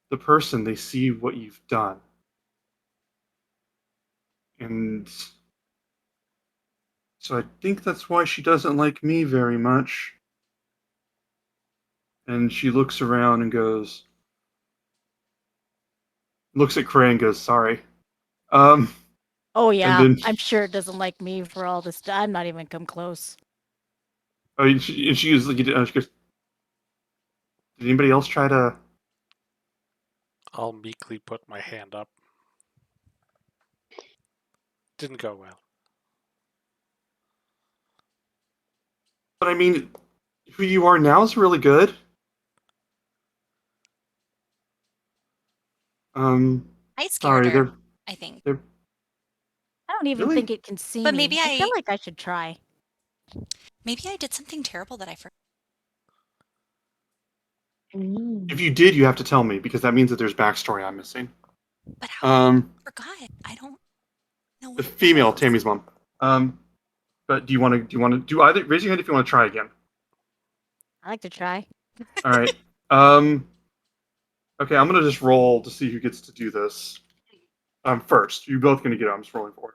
the person. They see what you've done, and so I think that's why she doesn't like me very much." And she looks around and looks at Cray and goes, "Sorry." Oh yeah, then, I'm sure it doesn't like me for all this. I'm not even come close. She goes, "Did anybody else try to?" I'll meekly put my hand up. Didn't go well. But I mean, who you are now is really good. I scared her, I think. I don't even think it can see me. Maybe I feel like I should try. Maybe I did something terrible that I forgot. If you did, you have to tell me, because that means that there's backstory I'm missing. But how I forgot? I don't know. The female, Tammy's mom. But do you want to do either? Raise your hand if you want to try again. I like to try. All right. Okay, I'm gonna just roll to see who gets to do this. First, you're both gonna get it. I'm just rolling for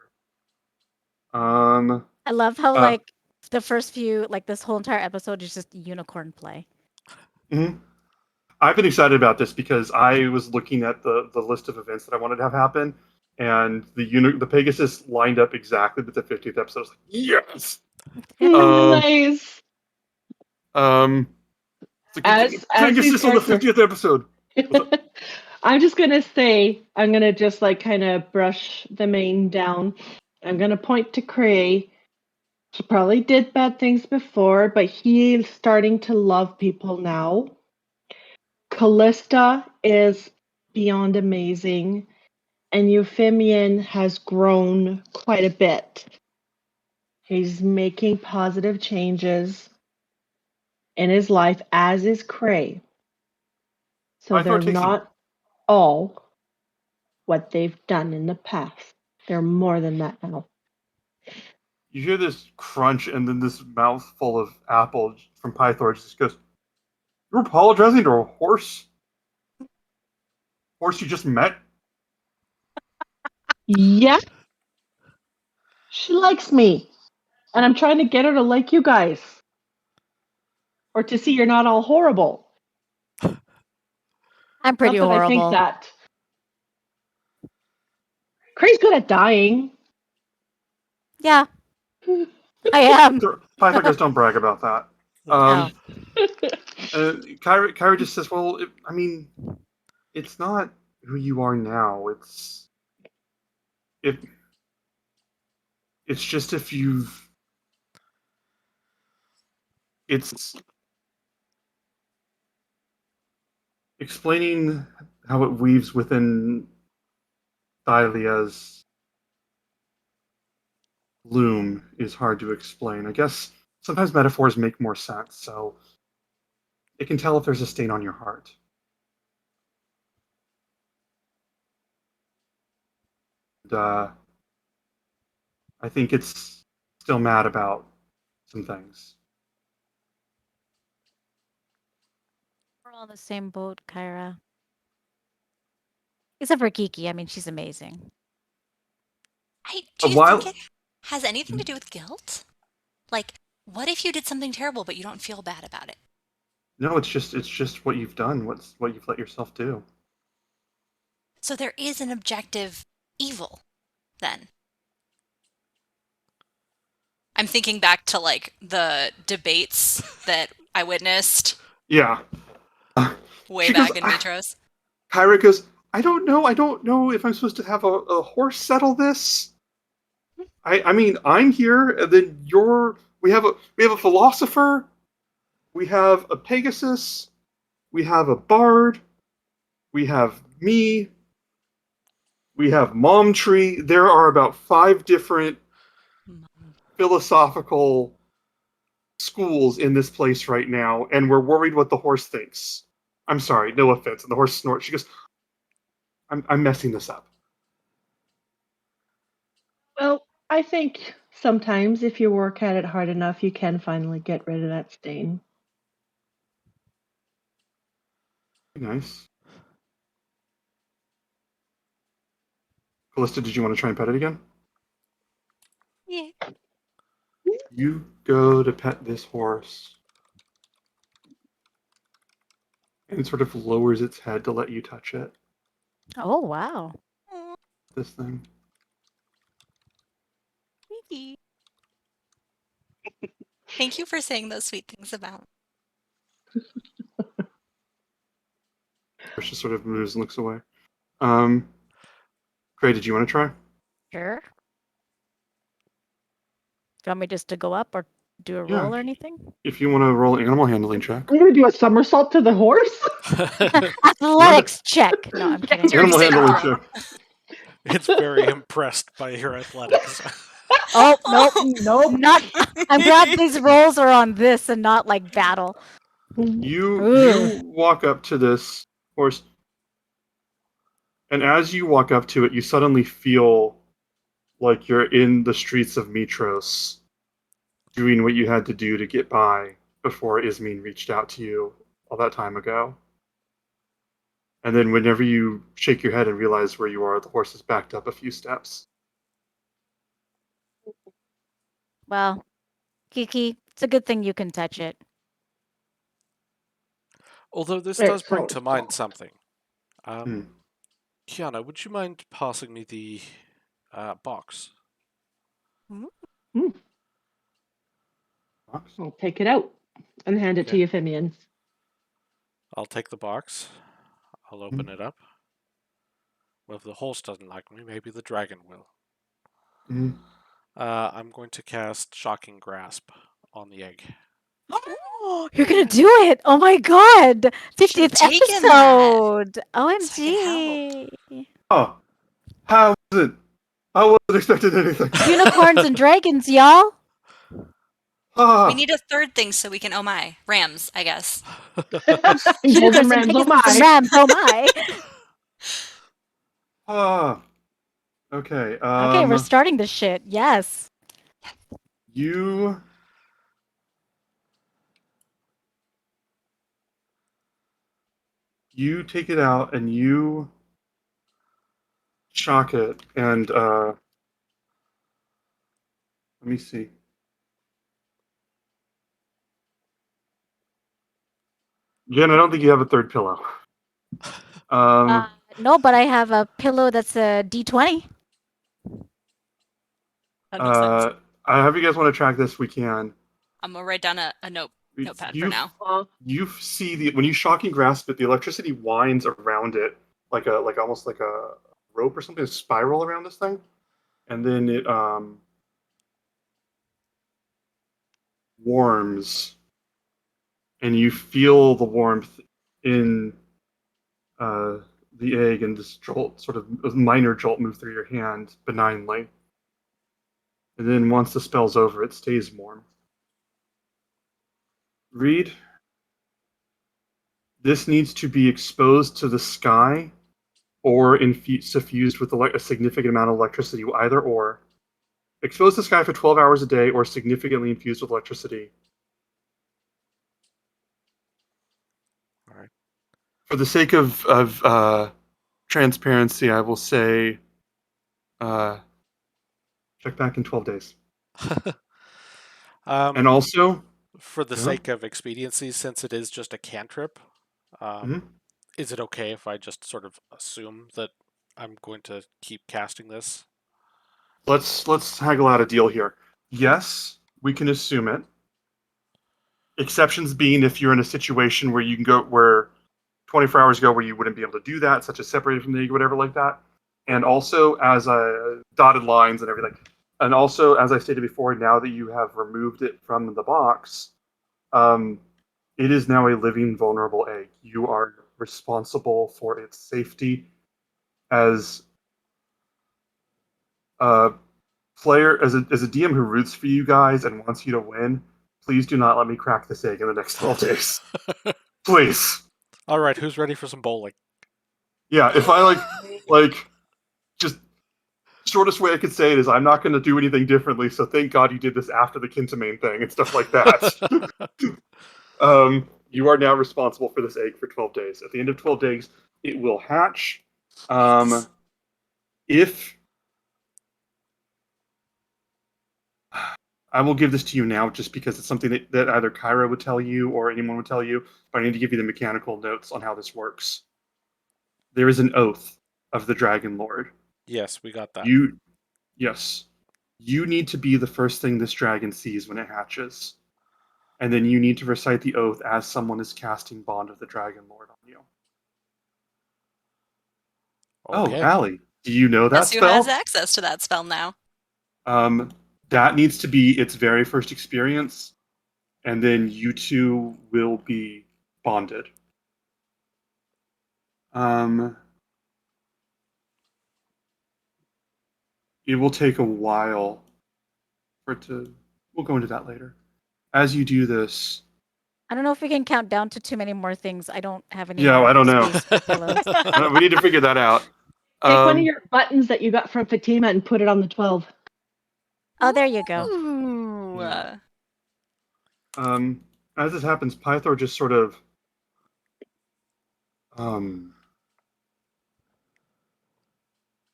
order. I love how like the first few, like this whole entire episode is just unicorn play. Mm-hmm. I've been excited about this because I was looking at the list of events that I wanted to have happen, and the Pegasus lined up exactly with the 50th episode. I was like, yes. Nice. Pegasus on the 50th episode. I'm just gonna say, I'm gonna just like kind of brush the mane down. I'm gonna point to Cray He probably did bad things before, but he's starting to love people now. Callista is beyond amazing, and Euphemian has grown quite a bit. He's making positive changes in his life, as is Cray. So they're not all what they've done in the past. They're more than that now. You hear this crunch, and then this mouthful of apple from Pythor just goes, "You're apologizing to a horse? Horse you just met?" Yeah. She likes me. And I'm trying to get her to like you guys. Or to see you're not all horrible. I'm pretty not that horrible. I think that. Cray's good at dying. Yeah. I am. Pythor goes, "Don't brag about that." Kyra just says, "Well, I mean, it's not who you are now. It's just if you've... It's explaining how it weaves within Thalia's loom is hard to explain. I guess sometimes metaphors make more sense, so it can tell if there's a stain on your heart. And, I think it's still mad about some things." We're all in the same boat, Kyra. Except for Kiki. I mean, she's amazing. Do you think it has anything to do with guilt? Like, what if you did something terrible but you don't feel bad about it? No, it's just what you've done, what you've let yourself do. So there is an objective evil, then. I'm thinking back to, like, the debates that I witnessed. Yeah. Way back in Mitros. Kyra goes, I don't know if I'm supposed to have a horse settle this. I mean, I'm here, and then we have a philosopher, we have a Pegasus, we have a bard, we have me, we have Mom Tree. There are about 5 different philosophical schools in this place right now, and we're worried what the horse thinks. I'm sorry, no offense. And the horse snorts. She goes, I'm messing this up. Well, I think sometimes if you work at it hard enough, you can finally get rid of that stain. Nice. Callista, did you want to try and pet it again? Yeah. You go to pet this horse, and it sort of lowers its head to let you touch it. Oh, wow. This thing. Thank you for saying those sweet things about. Horse just sort of moves and looks away. Gray, did you want to try? Sure. Do you want me just to go up or do a roll or anything? If you want to roll an animal handling check. I'm going to do a somersault to the horse? Athletics check. No, I'm kidding. Animal handling check. It's very impressed by your athletics. Oh, nope. Not. I'm glad these rolls are on this and not like battle. You walk up to this horse, and as you walk up to it, you suddenly feel like you're in the streets of Mitros, doing what you had to do to get by before Ismene reached out to you all that time ago. And then whenever you shake your head and realize where you are, the horse is backed up a few steps. Well, Kiki, it's a good thing you can touch it. Although this does bring to mind something. Kiana, would you mind passing me the box? I'll take it out and hand it to Euphemian. I'll take the box. I'll open it up. Well, if the horse doesn't like me, maybe the dragon will. I'm going to cast Shocking Grasp on the egg. You're gonna do it! Oh my god! 50th taken that. episode! So OMG! Oh, how was it? I wasn't expecting anything. Unicorns and dragons, y'all! we need a third thing so we can oh my rams, I guess. Golden Rams, oh my. Rams, oh my! Okay. Okay, we're starting this shit. Yes. You take it out and you shock it, and let me see. Jen, I don't think you have a third pillow. No, but I have a pillow that's a D20. That makes sense. However you guys want to track this, we can. I'm gonna write down a notepad for now. You see when you shocking grasp it, the electricity winds around it like almost like a rope or something, a spiral around this thing, and then it warms, and you feel the warmth in the egg, and this jolt, sort of a minor jolt, move through your hand benignly. And then once the spell's over, it stays warm. Reed, this needs to be exposed to the sky or suffused with a significant amount of electricity, either or. Expose the sky for 12 hours a day or significantly infused with electricity. All right. For the sake of transparency, I will say check back in 12 days. And also, for the sake of expediency, since it is just a cantrip, is it okay if I just sort of assume that I'm going to keep casting this? Let's haggle out a deal here. Yes, we can assume it. Exceptions being if you're in a situation where you can go where 24 hours ago where you wouldn't be able to do that, such as separated from the egg, whatever like that. And also as dotted lines and everything. And also, as I stated before, now that you have removed it from the box, it is now a living, vulnerable egg. You are responsible for its safety. As a player, as a DM who roots for you guys and wants you to win, please do not let me crack this egg in the next 12 days. Please. All right, who's ready for some bowling? Yeah, if I just shortest way I could say it is I'm not going to do anything differently, so thank God you did this after the Kintamane thing and stuff like that. You are now responsible for this egg for 12 days. At the end of 12 days, it will hatch. If I will give this to you now just because it's something that either Kyra would tell you or anyone would tell you, but I need to give you the mechanical notes on how this works. There is an oath of the Dragonlord. Yes, we got that. Yes. You need to be the first thing this dragon sees when it hatches. And then you need to recite the oath as someone is casting Bond of the Dragonlord on you. Okay. Oh, Allie, do you know that Guess spell? who has access to that spell now? That needs to be its very first experience, and then you two will be bonded. It will take a while for it to... We'll go into that later. As you do this... I don't know if we can count down to too many more things. I don't have any. Yeah, I don't know. space for pillows. We need to figure that out. Take one of your buttons that you got from Fatima and put it on the 12. Oh, there you go. Ooh. Yeah. As this happens, Pythor just sort of I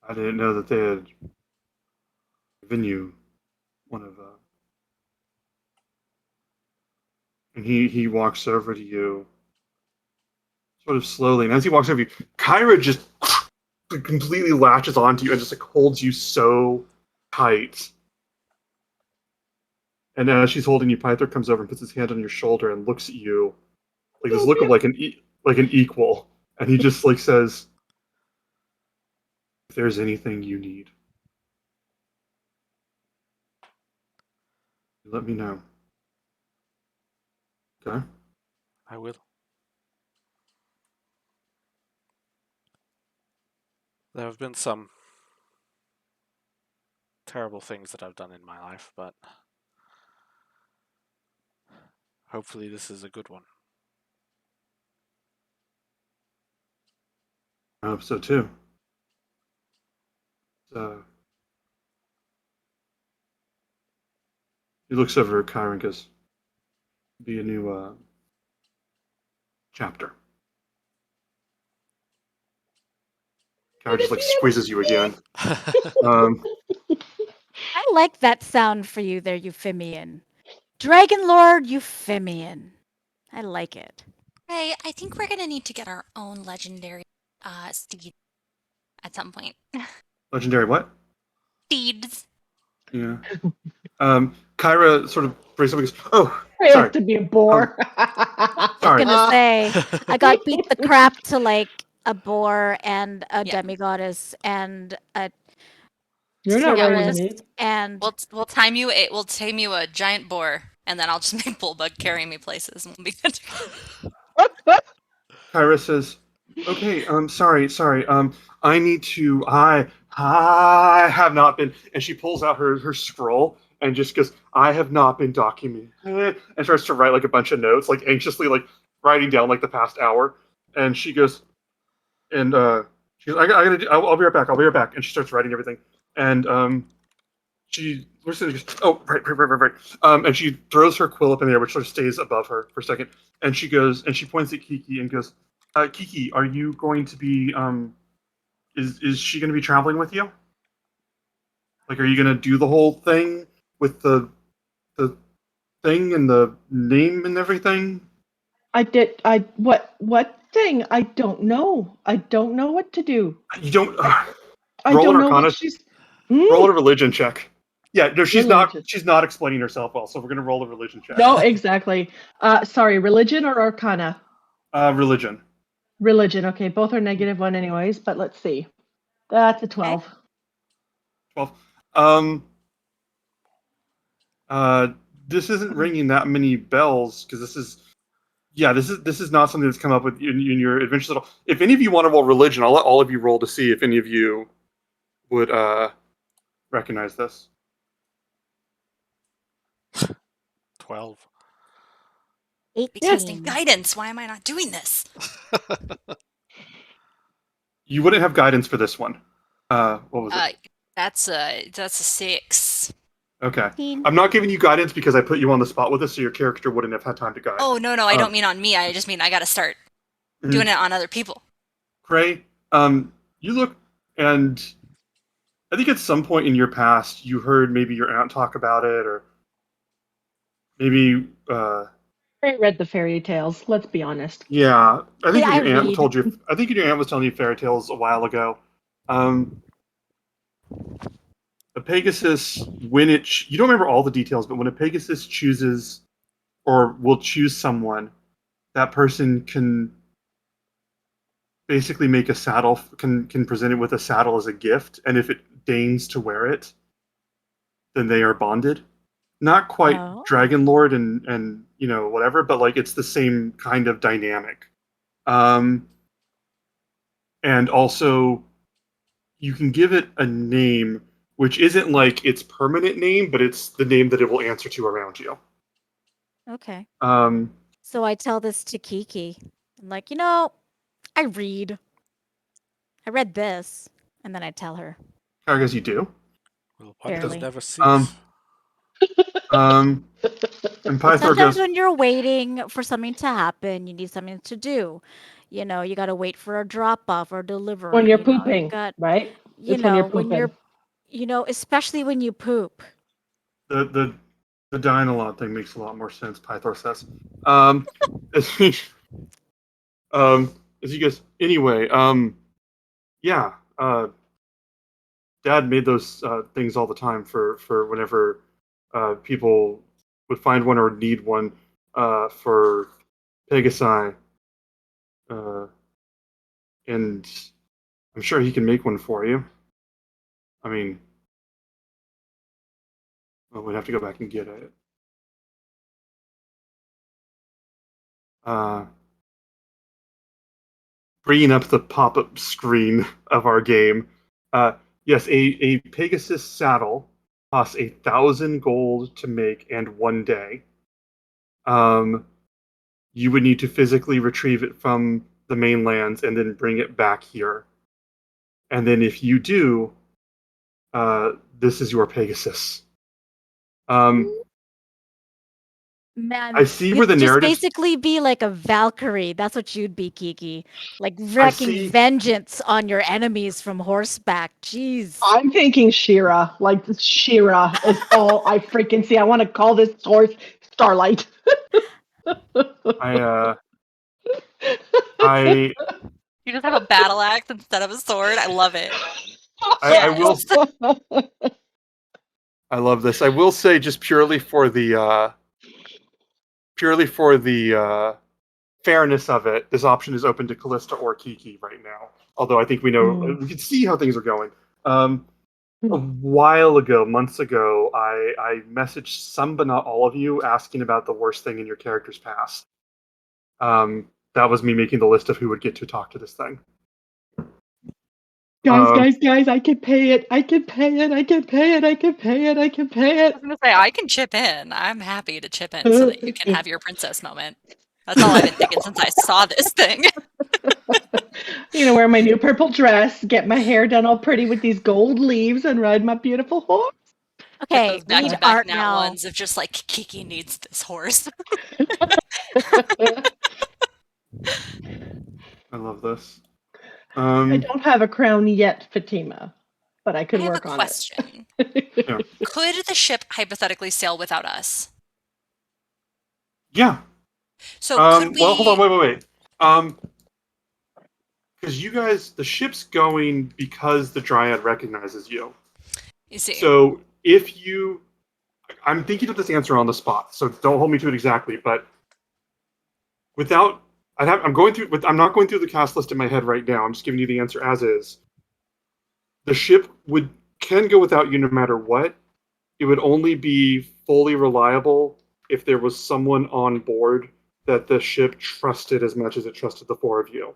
didn't know that they had given you one of and he walks over to you sort of slowly, and as he walks over to you, Kyra just completely latches onto you and just holds you so tight. And as she's holding you, Pythor comes over and puts his hand on your shoulder and looks at you like this look of like an equal, and he just says, "If there's anything you need, Let me know. Okay. I will. There have been some terrible things that I've done in my life, but hopefully this is a good one. I hope so too. So he looks over at Kyra and goes, "Be a new chapter." Kyra just like squeezes you again. I like that sound for you there, Euphemian. Dragonlord Euphemian. I like it. Hey, I think we're gonna need to get our own legendary steed at some point. Legendary what? Steeds. Yeah. Kyra sort of breaks up and goes, "Oh, I sorry. have to be a boar. I was Sorry. gonna say I got beat the crap to like a boar and a Yeah. demigoddess and a You're not riding Cerberus me. and We'll tame you a giant boar, and then I'll just make Bullbug carry me places, and we'll be good. Kyra says, "Okay, sorry. I need to. I have not been." And she pulls out her scroll and just goes, "I have not been documented," and starts to write like a bunch of notes, like anxiously, like writing down like the past hour. And she goes, and she goes, I'll be right back. I'll be right back." And she starts writing everything. And she listens and goes, "Oh, right." And she throws her quill up in the air, which sort of stays above her for a second. And she goes, and she points at Kiki and goes, "Kiki, are you going to be? Is she going to be traveling with you? Like, are you going to do the whole thing with the thing and the name and everything?" What thing? I don't know. I don't know what to do. You don't. I Roll don't an know Arcana. what she's. Roll a religion check. Yeah, no, she's Religion. not. She's not explaining herself well, so we're going to roll a religion check. No, exactly. Sorry, religion or arcana? Religion. Religion. Okay, both are -1 anyways, but let's see. That's a 12. 12. This isn't ringing that many bells because this is not something that's come up with in your adventures at all. If any of you want to roll religion, I'll let all of you roll to see if any of you would recognize this. 12. Be casting 18. guidance. Why am I not doing this? You wouldn't have guidance for this one. What was it? That's a 6. Okay. 18. I'm not giving you guidance because I put you on the spot with this, so your character wouldn't have had time to guide. Oh no, I don't mean on me. I just mean I got to start doing it on other people. Cray, you look, and I think at some point in your past you heard maybe your aunt talk about it, or maybe I read the fairy tales, let's be honest. yeah, I think I your aunt read. told you. I think your aunt was telling you fairy tales a while ago. A Pegasus, when you don't remember all the details, but when a Pegasus chooses or will choose someone, that person can basically make a saddle, can present it with a saddle as a gift, and if it deigns to wear it, then they are bonded. Not quite Dragonlord and whatever, but like it's the same kind of dynamic. And also you can give it a name which isn't like its permanent name, but it's the name that it will answer to around you. Okay. Um, So I tell this to Kiki. I'm like, I read. I read this. And then I tell her. I guess you do. Well, one does Barely. never cease. And Pythor Sometimes goes, when you're waiting for something to happen, you need something to do. You got to wait for a drop off or delivery. When you're You pooping, got, right? It's when pooping. you're, especially when you poop. the dying a lot thing makes a lot more sense, Pythor says. As he goes, anyway, yeah, Dad made those things all the time for whenever people would find one or need one for Pegasi, and I'm sure he can make one for you. I mean, we'd have to go back and get it. bringing up the pop-up screen of our game. Yes, a Pegasus Saddle costs 1,000 gold to make and 1 day. You would need to physically retrieve it from the mainlands and then bring it back here. And then if you do, this is your Pegasus. Man, I see where the just narrative. basically be like a Valkyrie. That's what you'd be, Kiki. Like wreaking vengeance on your enemies from horseback. Jeez. I'm thinking She-Ra. Like She-Ra is all I freaking see. I want to call this horse Starlight. You just have a battle axe instead of a sword. I love it. I will. I love this. I will say, just purely for the fairness of it, this option is open to Callista or Kiki right now. Although I think we know we can see how things are going. A while ago, months ago, I messaged some but not all of you asking about the worst thing in your character's past. That was me making the list of who would get to talk to this thing. Guys, I can pay it. I can pay it. I can pay it. I can pay it. I can pay it. I was going to say, I can chip in. I'm happy to chip in so that you can have your princess moment. That's all I've been thinking since I saw this thing. Wear my new purple dress, get my hair done all pretty with these gold leaves, and ride my beautiful horse. Okay, we need art now. Ones of just like Kiki needs this horse. I love this. I don't have a crown yet, Fatima, but I could work on it. I have a question. Yeah. Could the ship hypothetically sail without us? Yeah. So could we... Well, hold on, wait. Because you guys, the ship's going because the Dryad recognizes you. You see. So if you... I'm thinking of this answer on the spot, so don't hold me to it exactly, but without... I'm not going through the cast list in my head right now. I'm just giving you the answer as is. The ship can go without you no matter what. It would only be fully reliable if there was someone on board that the ship trusted as much as it trusted the four of you.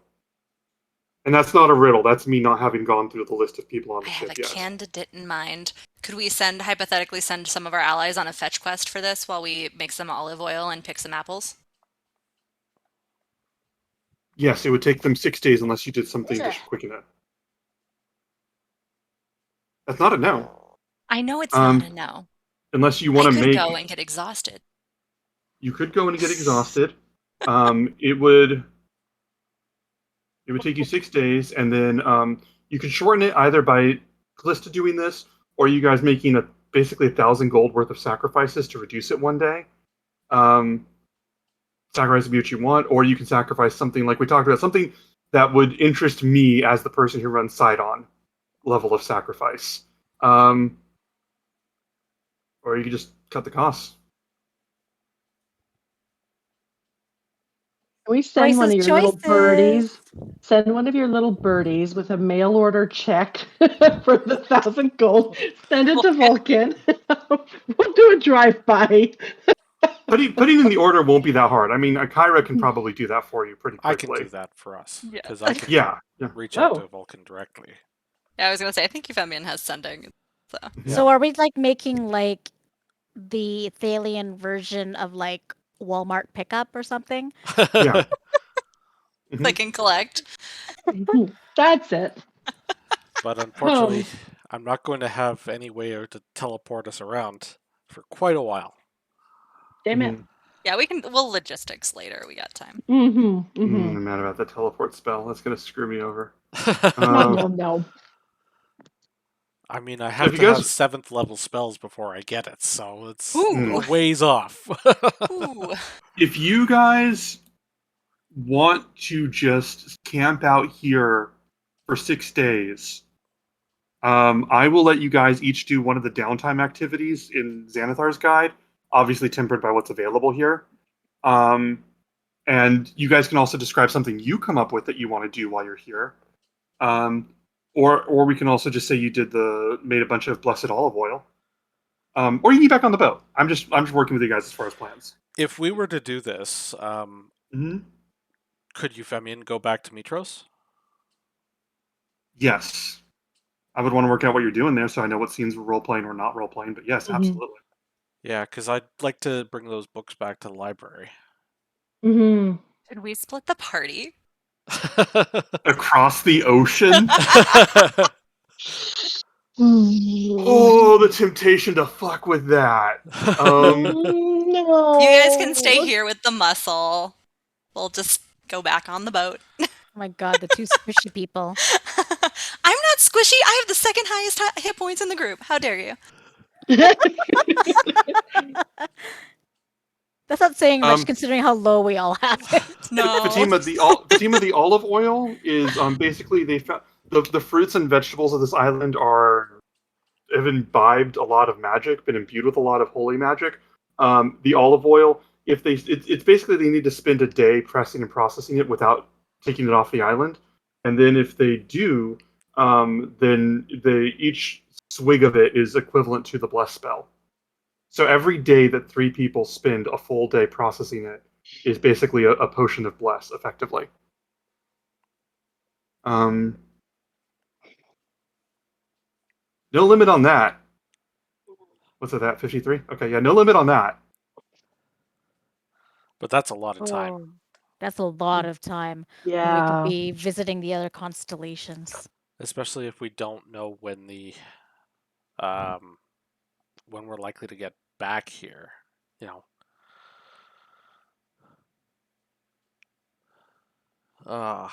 And that's not a riddle. That's me not having gone through the list of people on the ship yet. I have a candidate in mind. Could we hypothetically send some of our allies on a fetch quest for this while we make some olive oil and pick some apples? Yes, it would take them 6 days unless you did something to quicken it. That's not a no. I know it's not a no. Unless you want to make... go and get exhausted. You could go and get exhausted. It would take you 6 days, and then you could shorten it either by Callista doing this, or you guys making basically 1,000 gold worth of sacrifices to reduce it 1 day. Sacrifice the what you want, or you can sacrifice something like we talked about, something that would interest me as the person who runs side-on level of sacrifice. Or you could just cut the costs. Can we send one of your little birdies? Send one of your little birdies with a mail order check for the 1,000 gold. Send it to Vulcan. We'll do a drive-by. Putting in the order won't be that hard. I mean, Kyra can probably do that for you pretty quickly. I can do that for us because I can reach out to Vulcan directly. Yeah, I was gonna say I think Euphemian has sending. So are we like making like the Thalian version of like Walmart pickup or something? Yeah. Click and collect. That's it. But unfortunately, I'm not going to have any way to teleport us around for quite a while. Damn it. Yeah, we'll logistics later. We got time. I'm mad about the teleport spell. That's going to screw me over. No. I mean, I have to have 7th level spells before I get it, so it's a ways off. If you guys want to just camp out here for 6 days, I will let you guys each do one of the downtime activities in Xanathar's guide, obviously tempered by what's available here. And you guys can also describe something you come up with that you want to do while you're here. Or we can also just say you made a bunch of blessed olive oil. Or you can get back on the boat. I'm just working with you guys as far as plans. If we were to do this, Mm-hmm. Could Euphemian go back to Mitros? Yes. I would want to work out what you're doing there so I know what scenes we're role-playing or not role-playing, but yes, absolutely. Yeah, because I'd like to bring those books back to the library. Should we split the party? Across the ocean? Oh, the temptation to fuck with that. No. You guys can stay here with the muscle. We'll just go back on the boat. Oh my god, the two squishy people. I'm not squishy. I have the second highest hit points in the group. How dare you? That's not saying much considering how low we all have it. No. Fatima, the olive oil is basically they found the fruits and vegetables of this island have imbibed a lot of magic, been imbued with a lot of holy magic. The olive oil, it's basically they need to spend a day pressing and processing it without taking it off the island, and then if they do, then each swig of it is equivalent to the bless spell. So every day that 3 people spend a full day processing it is basically a potion of bless, effectively. No limit on that. What's it at? 53? Okay, yeah, no limit on that. But that's a lot of time. Oh, that's a lot of time. Yeah. We could be visiting the other constellations. Especially if we don't know when when we're likely to get back here. You know. Well,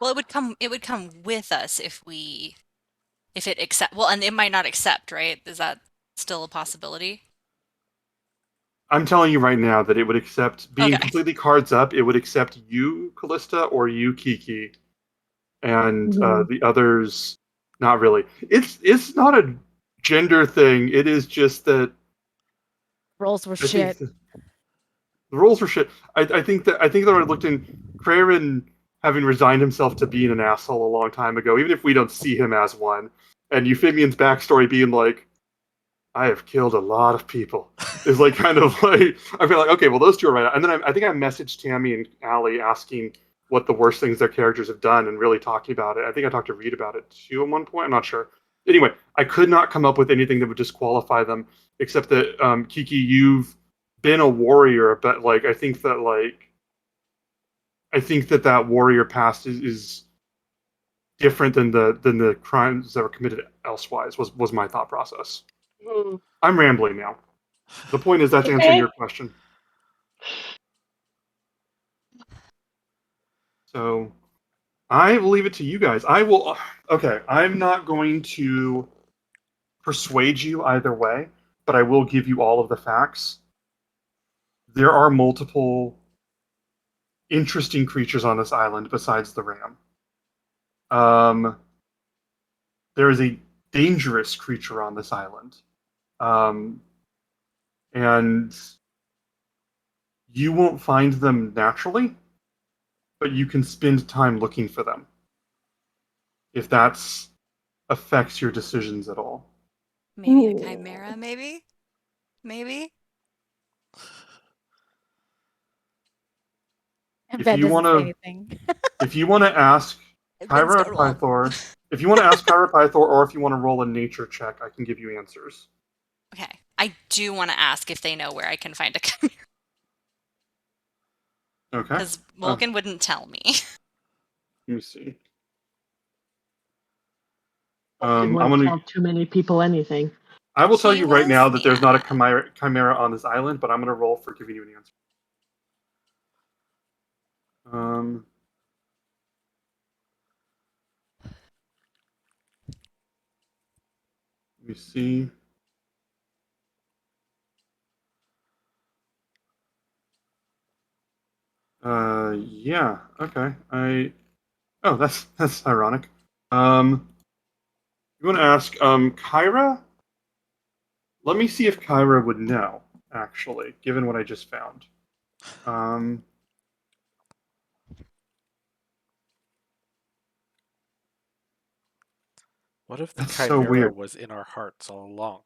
it would come with us if it accept. Well, and it might not accept, right? Is that still a possibility? I'm telling you right now that it would accept being completely cards up. It would accept you, Callista, or you, Kiki, and the others. Not really. It's not a gender thing. It is just that Rolls were shit. The roles were shit. I think that I looked in Craren having resigned himself to being an asshole a long time ago, even if we don't see him as one, and Euphemian's backstory being like, I have killed a lot of people, is like kind of like I feel like okay, well those two are right. And then I think I messaged Tammy and Allie asking what the worst things their characters have done and really talking about it. I think I talked to Reed about it too at one point. I'm not sure. Anyway, I could not come up with anything that would disqualify them, except that Kiki, you've been a warrior, but like I think that warrior past is different than the crimes that were committed elsewise. Was my thought process. I'm rambling now. The point is that's answering your question. So I will leave it to you guys. Okay, I'm not going to persuade you either way, but I will give you all of the facts. There are multiple interesting creatures on this island besides the ram. There is a dangerous creature on this island. And you won't find them naturally, but you can spend time looking for them. If that affects your decisions at all. Maybe a chimera, maybe? If you want to ask Kyra Pythor, if you want to ask Kyra Pythor, or if you want to roll a nature check, I can give you answers. Okay. I do want to ask if they know where I can find a chimera. Okay. Because Vulcan wouldn't tell me. Let me see. I'm going to tell too many people anything. I will tell you right now that there's not a chimera on this island, but I'm going to roll for giving you an answer. Let me see. Yeah. Okay. Oh, that's ironic. You want to ask Kyra? Let me see if Kyra would know, actually, given what I just found. What if the chimera was in our hearts all along?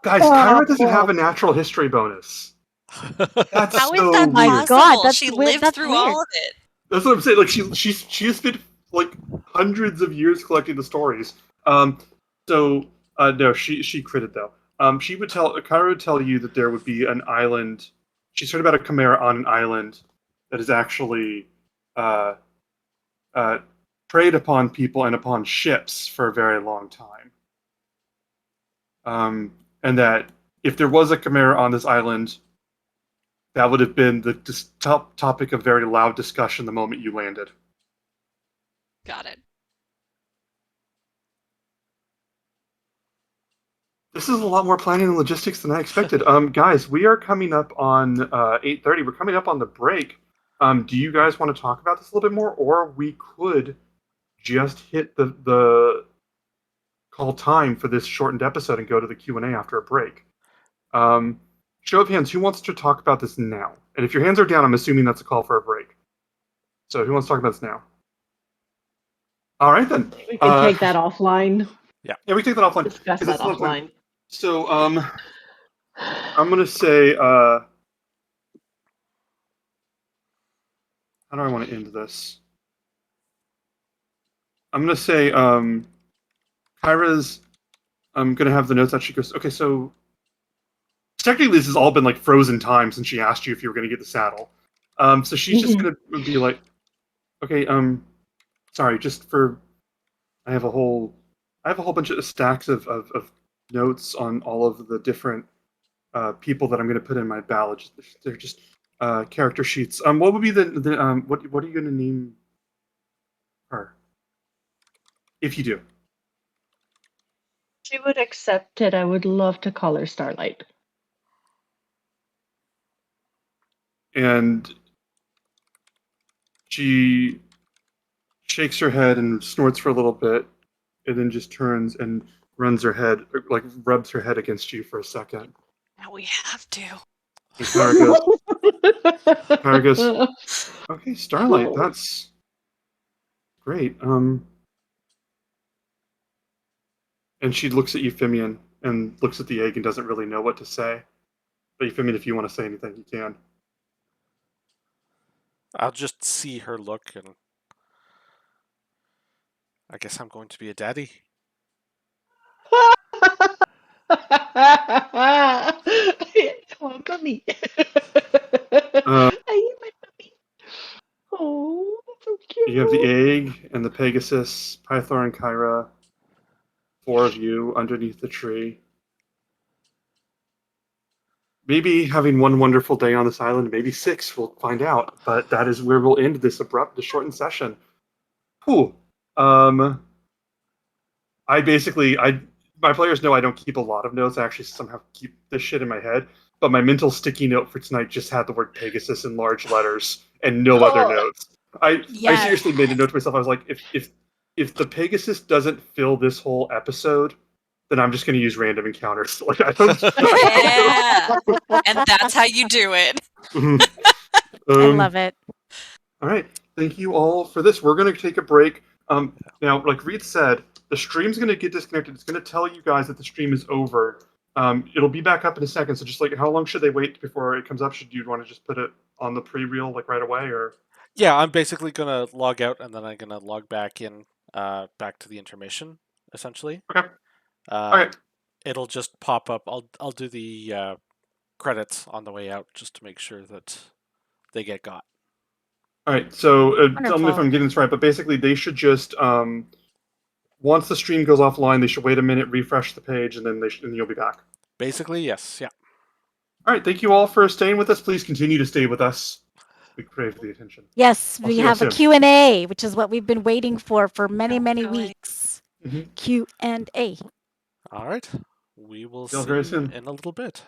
Guys, Kyra doesn't have a natural history bonus. That's How is so that weird. possible? God, that's she weird. lived That's through weird. all of it. That's what I'm saying. Like she has spent like hundreds of years collecting the stories. So no, she critted though. Kyra would tell you that there would be an island. She's heard about a chimera on an island that is actually uh, preyed upon people and upon ships for a very long time. And that if there was a chimera on this island, that would have been the top topic of very loud discussion the moment you landed. Got it. This is a lot more planning and logistics than I expected. Guys, we are coming up on 8:30. We're coming up on the break. Do you guys want to talk about this a little bit more, or we could just hit the call time for this shortened episode and go to the Q&A after a break? Show of hands, who wants to talk about this now? And if your hands are down, I'm assuming that's a call for a break. So who wants to talk about this now? All right, then. We can take that offline. Yeah, we can take that offline. Discuss that offline. So, I'm going to say, how do I want to end this? I'm going to say, Kyra's going to have the notes that she goes, okay, so technically this has all been like frozen time since she asked you if you were going to get the saddle. So she's just going to be like, okay, sorry, I have a whole bunch of stacks of notes on all of the different people that I'm going to put in my ballot. They're just character sheets. What would be what are you going to name her? If you do. She would accept it. I would love to call her Starlight. And she shakes her head and snorts for a little bit, and then just turns and runs her head, like rubs her head against you for a second. Now we have to. And Kyra goes, okay, Starlight, that's great. And she looks at Euphemian and looks at the egg and doesn't really know what to say. But Euphemian, if you want to say anything, you can. I'll just see her look, and I guess I'm going to be a daddy. Oh, mummy. I need my mummy. Oh, that's so cute. You have the egg and the Pegasus, Pythor and Kyra. 4 of you underneath the tree. Maybe having one wonderful day on this island, maybe 6, we'll find out. But that is where we'll end this shortened session. Whew. My players know I don't keep a lot of notes. I actually somehow keep this shit in my head. But my mental sticky note for tonight just had the word Pegasus in large letters and no other notes. I seriously made a note to myself. I was like, if the Pegasus doesn't fill this whole episode, then I'm just going to use random encounters. Like I don't. Yeah, and that's how you do it. I love it. All right, thank you all for this. We're going to take a break. Now, like Reed said, the stream's going to get disconnected. It's going to tell you guys that the stream is over. It'll be back up in a second. So just like, how long should they wait before it comes up? Should you want to just put it on the pre-reel like right away, or? Yeah, I'm basically gonna log out and then I'm gonna log back in, back to the intermission, essentially. Okay. All right. It'll just pop up. I'll do the credits on the way out just to make sure that they get got. All right. So tell me if I'm getting this right, but basically they should just once the stream goes offline, they should wait a minute, refresh the page, and then and you'll be back. Basically, yes. Yeah. All right. Thank you all for staying with us. Please continue to stay with us. We crave the attention. Yes, we have a Q&A, which is what we've been waiting for many weeks. Q&A. All right. We will see very you soon. in a little bit.